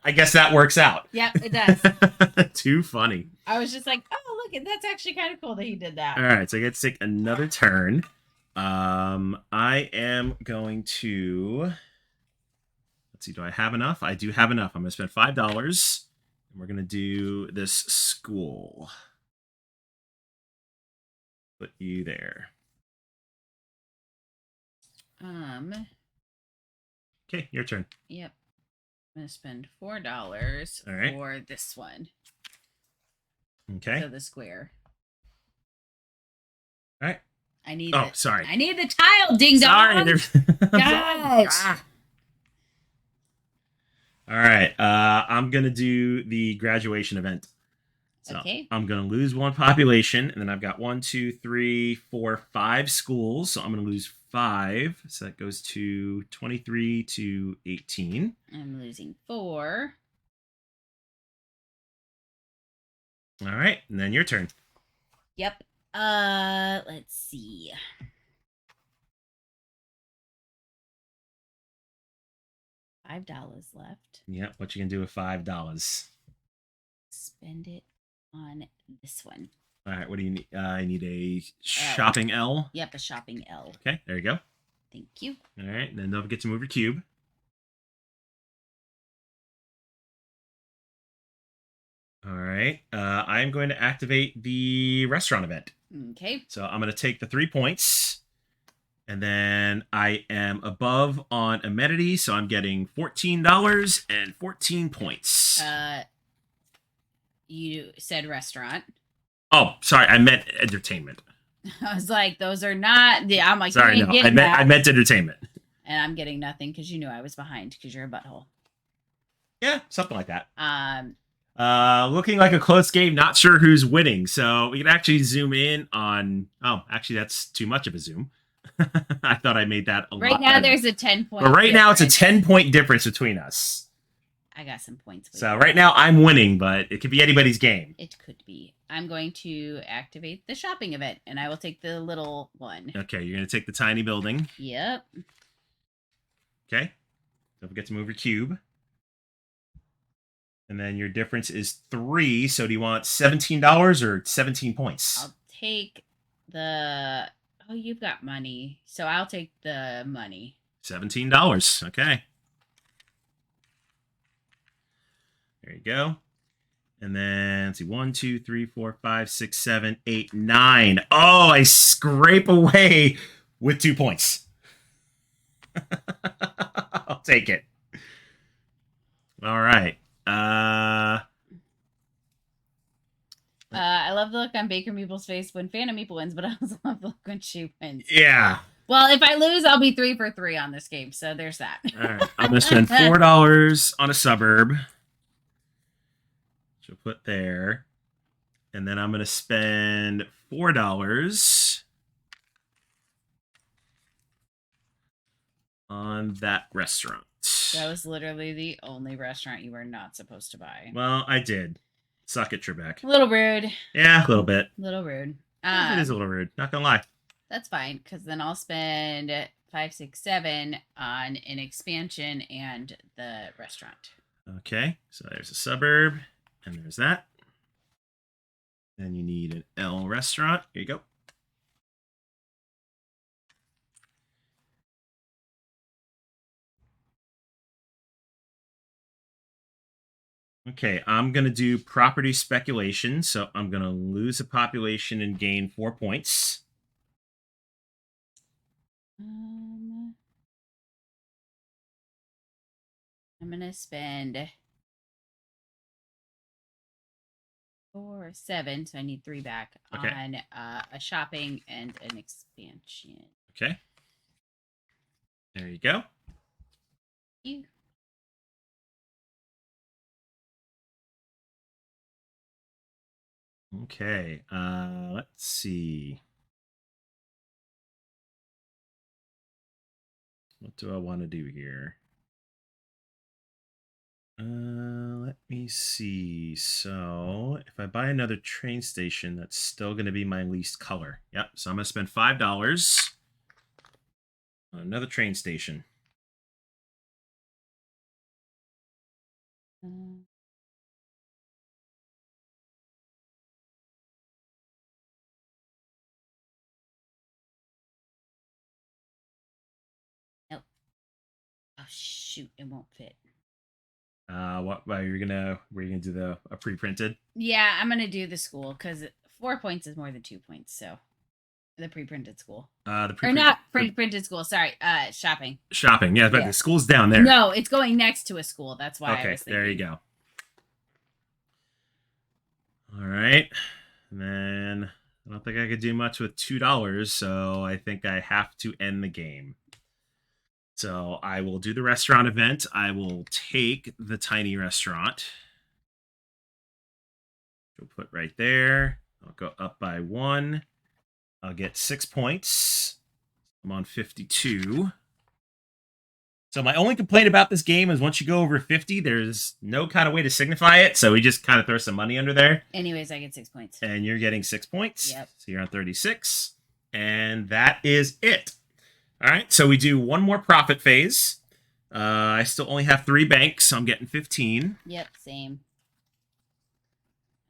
I guess that works out.
Yep, it does.
Too funny.
I was just like, oh, look, that's actually kind of cool that he did that.
All right, so I get to take another turn. I am going to... Let's see, do I have enough? I do have enough. I'm going to spend $5, and we're going to do this school. Put you there. Okay, your turn.
Yep. I'm going to spend $4
All right.
for this one.
Okay.
So the square.
All right.
I need
sorry.
I need the tile, ding dong. Gosh.
All right. I'm going to do the graduation event. So
Okay.
I'm going to lose 1 population, and then I've got 1, 2, 3, 4, 5 schools. So I'm going to lose 5. So that goes to 23 to 18.
I'm losing 4.
All right. And then your turn.
Yep. Let's see. $5 left.
Yep. What you can do with $5?
Spend it on this one.
All right. What do you need? I need a shopping L.
Yep, a shopping L.
Okay. There you go.
Thank you.
All right. And then don't forget to move your cube. All right. I'm going to activate the restaurant event.
Okay.
So I'm going to take the 3 points. And then I am above on amenity, so I'm getting $14 and 14 points.
You said restaurant.
Oh, sorry, I meant entertainment.
I was like, those are not. Yeah, I'm like,
Sorry,
you
no,
ain't
I meant entertainment.
And I'm getting nothing because you knew I was behind because you're a butthole.
Yeah, something like that.
Um,
Looking like a close game. Not sure who's winning. So we can actually zoom in on. Oh, actually, that's too much of a zoom. I thought I made that a
right
lot
now,
better.
there's a 10-point.
But right now, it's a
difference.
10-point difference between us.
I got some points. For
So
you.
right now, I'm winning, but it could be anybody's game.
It could be. I'm going to activate the shopping event, and I will take the little one.
Okay, you're going to take the tiny building.
Yep.
Okay. Don't forget to move your cube. And then your difference is 3. So do you want $17 or 17 points?
I'll take the... Oh, you've got money. So I'll take the money.
$17. Okay. There you go. And then, let's see, 1, 2, 3, 4, 5, 6, 7, 8, 9. Oh, I scrape away with 2 points. I'll take it. All right.
I love the look on Baker Meeple's face when Phantom Meeple wins, but I also love the look when she wins.
Yeah.
Well, if I lose, I'll be 3 for 3 on this game, so there's that.
All right. I'm going to spend $4 on a suburb. Which I'll put there. And then I'm going to spend $4 on that restaurant.
That was literally the only restaurant you were not supposed to buy.
Well, I did. Suck it, Trebek.
A little rude.
Yeah, a little bit.
Little rude.
It is a little rude. Not gonna lie.
That's fine, because then I'll spend 5, 6, 7 on an expansion and the restaurant.
Okay, so there's a suburb, and there's that. Then you need an L restaurant. Here you go. Okay, I'm going to do property speculation, so I'm going to lose a population and gain 4 points.
I'm going to spend 4, 7, so I need 3 back,
Okay.
on a shopping and an expansion.
Okay. There you go.
You.
Okay, let's see. What do I want to do here? Let me see. So, if I buy another train station, that's still going to be my least color. Yep, so I'm going to spend $5 on another train station.
Nope. Oh shoot, it won't fit.
What? Where are you gonna do a pre-printed?
Yeah, I'm gonna do the school because 4 points is more than 2 points. So, the pre-printed school, or not pre-printed school. Sorry, shopping.
Shopping, yeah, but
Yeah.
the school's down there.
No, it's going next to a school. That's why.
Okay,
I was thinking.
there you go. All right, and then I don't think I could do much with $2, so I think I have to end the game. So I will do the restaurant event. I will take the tiny restaurant. We'll put right there. I'll go up by 1. I'll get 6 points. I'm on 52. So my only complaint about this game is once you go over 50, there's no kind of way to signify it. So we just kind of throw some money under there.
Anyways, I get 6 points.
And you're getting 6 points.
Yep.
So you're on 36. And that is it. All right. So we do one more profit phase. I still only have 3 banks, so I'm getting 15.
Yep, same.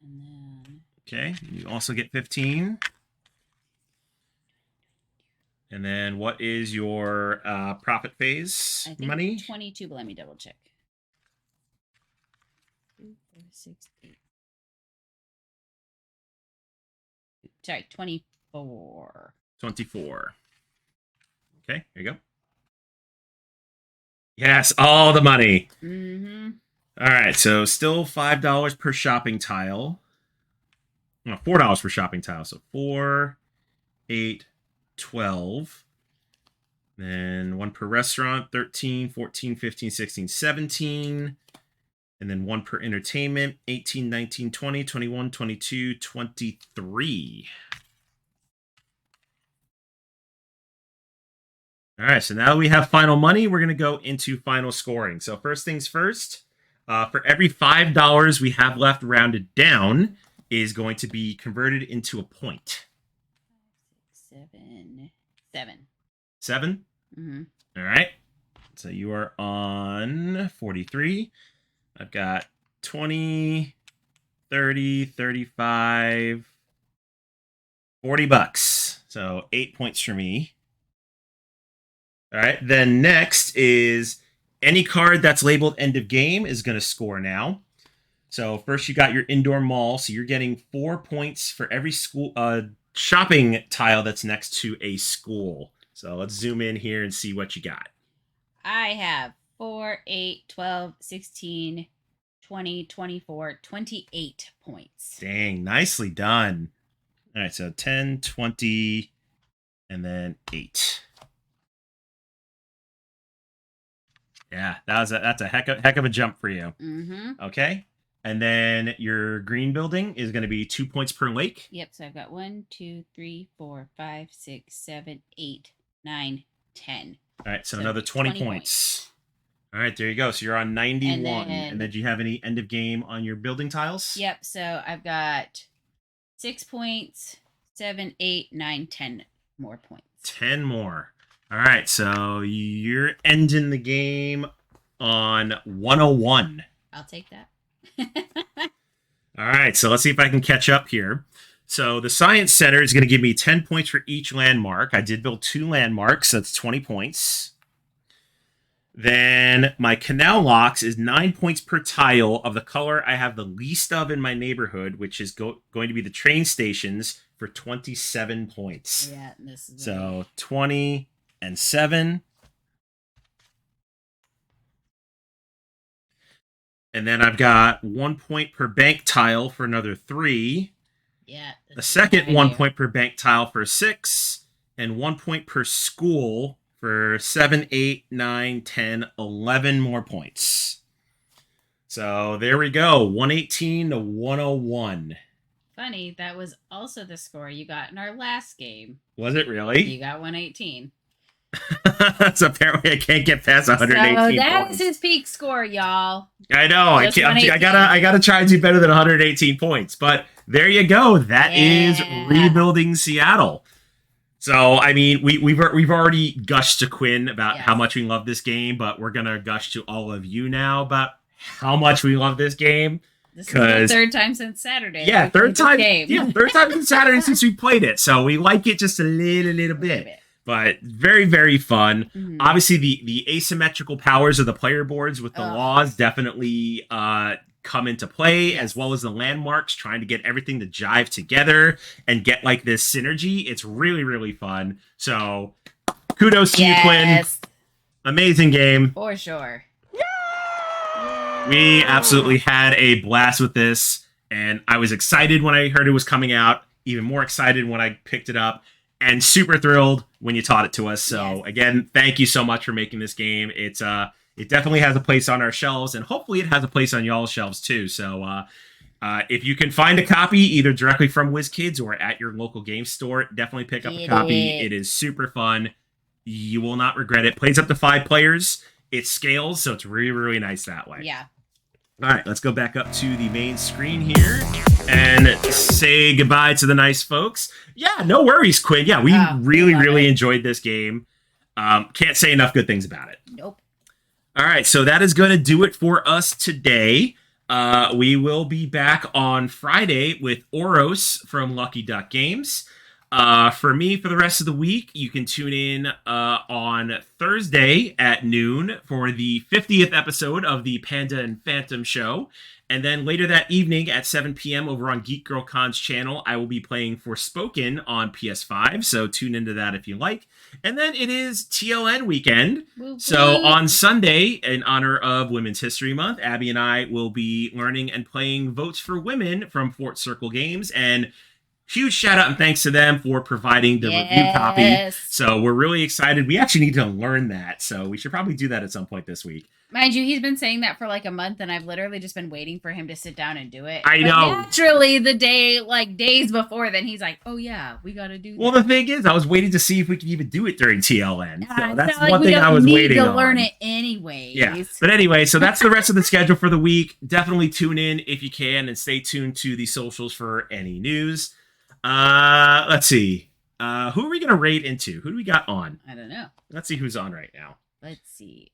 And then
Okay. You also get 15. And then what is your profit phase
I think
money?
22, but let me double check. 2, 4, 6, 8. Sorry, 24.
24. Okay, here you go. Yes, all the money.
Mm-hmm.
All right, so still $5 per shopping tile. No, $4 per shopping tile. So 4, 8, 12. Then 1 per restaurant, 13, 14, 15, 16, 17. And then 1 per entertainment, 18, 19, 20, 21, 22, 23. All right, so now we have final money. We're going to go into final scoring. So first things first, for every $5 we have left rounded down is going to be converted into a point.
7.
7?
Mm-hmm.
All right. So you are on 43. I've got 20, 30, 35, $40. So 8 points for me. All right. Then next is any card that's labeled end of game is going to score now. So first you got your indoor mall. So you're getting 4 points for every school shopping tile that's next to a school. So let's zoom in here and see what you got.
I have 4, 8, 12, 16, 20, 24, 28 points.
Dang, nicely done. All right, so 10, 20, and then 8. Yeah, that's a heck of a jump for you.
Mm-hmm.
Okay, and then your green building is going to be 2 points per lake.
Yep, so I've got 1, 2, 3, 4, 5, 6, 7, 8, 9, 10.
All right, so another 20 points. All right, there you go. So you're on 91. And then do you have any end of game on your building tiles?
Yep, so I've got 6 points, 7, 8, 9, 10 more points.
10 more. All right, so you're ending the game on 101.
I'll take that.
All right, so let's see if I can catch up here. So the Science Center is going to give me 10 points for each landmark. I did build 2 landmarks, so that's 20 points. Then my canal locks is 9 points per tile of the color I have the least of in my neighborhood, which is going to be the train stations for 27 points.
Yeah, this is
so 20 and 7. And then I've got 1 point per bank tile for another 3.
Yeah.
The second 1 point per bank tile for 6. And 1 point per school for 7, 8, 9, 10, 11 more points. So there we go. 118 to 101.
Funny, that was also the score you got in our last game.
Was it really?
You got 118.
So apparently I can't get past 118
So that
points.
is his peak score, y'all.
I know. I gotta try and do better than 118 points. But there you go. That is rebuilding Seattle. So I mean, we've already gushed to Quinn about how much we love this game, but we're gonna gush to all of you now about how much we love this game.
This is the third time since Saturday.
Yeah, third time. Yeah, third time since Saturday since we played it. So we like it just a little bit. But very, very fun. Mm-hmm. Obviously, the asymmetrical powers of the player boards with the laws definitely come into play, as well as the landmarks, trying to get everything to jive together and get like this synergy. It's really, really fun. So kudos to you, Quinn. Amazing game.
For sure.
We absolutely had a blast with this, and I was excited when I heard it was coming out, even more excited when I picked it up, and super thrilled when you taught it to us. So again, thank you so much for making this game. It definitely has a place on our shelves, and hopefully it has a place on y'all's shelves too. So if you can find a copy either directly from WizKids or at your local game store, definitely pick up a copy. It is super fun. You will not regret it. Plays up to 5 players. It scales, so it's really, really nice that way.
Yeah.
All right, let's go back up to the main screen here and say goodbye to the nice folks. Yeah, no worries, Quinn. Yeah, we really enjoyed this game. Can't say enough good things about it.
Nope.
All right, so that is going to do it for us today. We will be back on Friday with Oros from Lucky Duck Games. For me, for the rest of the week, you can tune in on Thursday at noon for the 50th episode of the Panda and Phantom Show. And then later that evening at 7 p.m. over on Geek Girl Con's channel, I will be playing Forspoken on PS5. So tune into that if you like. And then it is TLN weekend. So on Sunday, in honor of Women's History Month, Abby and I will be learning and playing Votes for Women from Fort Circle Games. And huge shout out and thanks to them for providing the review copy. So we're really excited. We actually need to learn that. So we should probably do that at some point this week.
Mind you, he's been saying that for like a month, and I've literally just been waiting for him to sit down and do it.
I
But
know.
naturally, days before, then he's like, "Oh yeah, we got to do."
Well,
that.
the thing is, I was waiting to see if we could even do it during TLN.
It's
So that's
not like
one
we
thing
don't
I was
need
waiting
to
on.
learn it anyways.
Yeah. But anyway, so that's the rest of the schedule for the week. Definitely tune in if you can, and stay tuned to the socials for any news. Let's see. Who are we gonna raid into? Who do we got on?
I don't know.
Let's see who's on right now.
Let's see.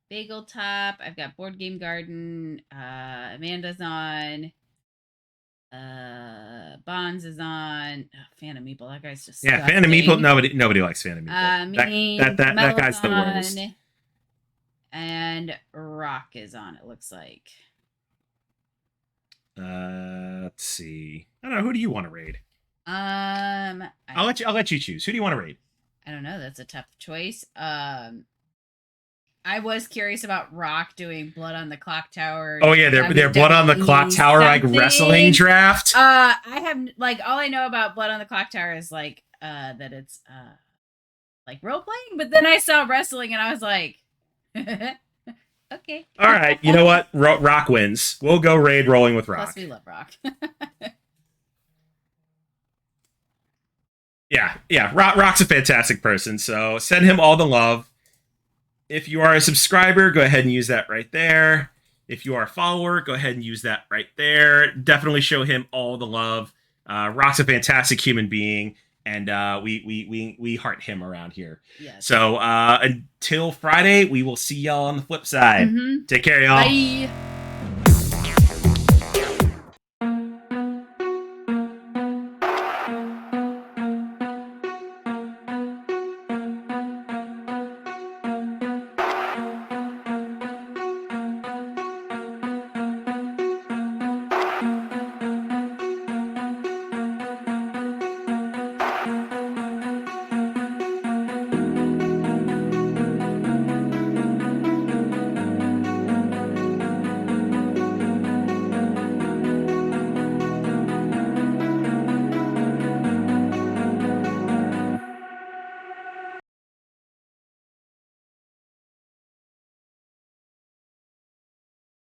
Bagel Top. I've got Board Game Garden. Amanda's on. Bonds is on. Oh, Phantom Meeple. That guy's just
Phantom Meeple. Nobody likes Phantom Meeple.
Me,
that guy's the
Melo's
worst.
on, and Rock is on. It looks like.
Let's see. I don't know. Who do you want to raid?
I'll
I'll let you choose. Who do you want to raid?
I don't know. That's a tough choice. I was curious about Rock doing Blood on the Clock Tower.
Oh yeah, they're Blood on the Clock Tower like wrestling draft.
I have all I know about Blood on the Clock Tower is that it's like role playing, but then I saw wrestling and I was like, okay.
All right, you know what? Rock wins. We'll go raid Rolling with Rock.
Plus, we love Rock.
Yeah. Rock's a fantastic person, so send him all the love. If you are a subscriber, go ahead and use that right there. If you are a follower, go ahead and use that right there. Definitely show him all the love. Rock's a fantastic human being, and we heart him around here.
Yes.
So until Friday, we will see y'all on the flip side.
Mm-hmm.
Take care, y'all.
Bye.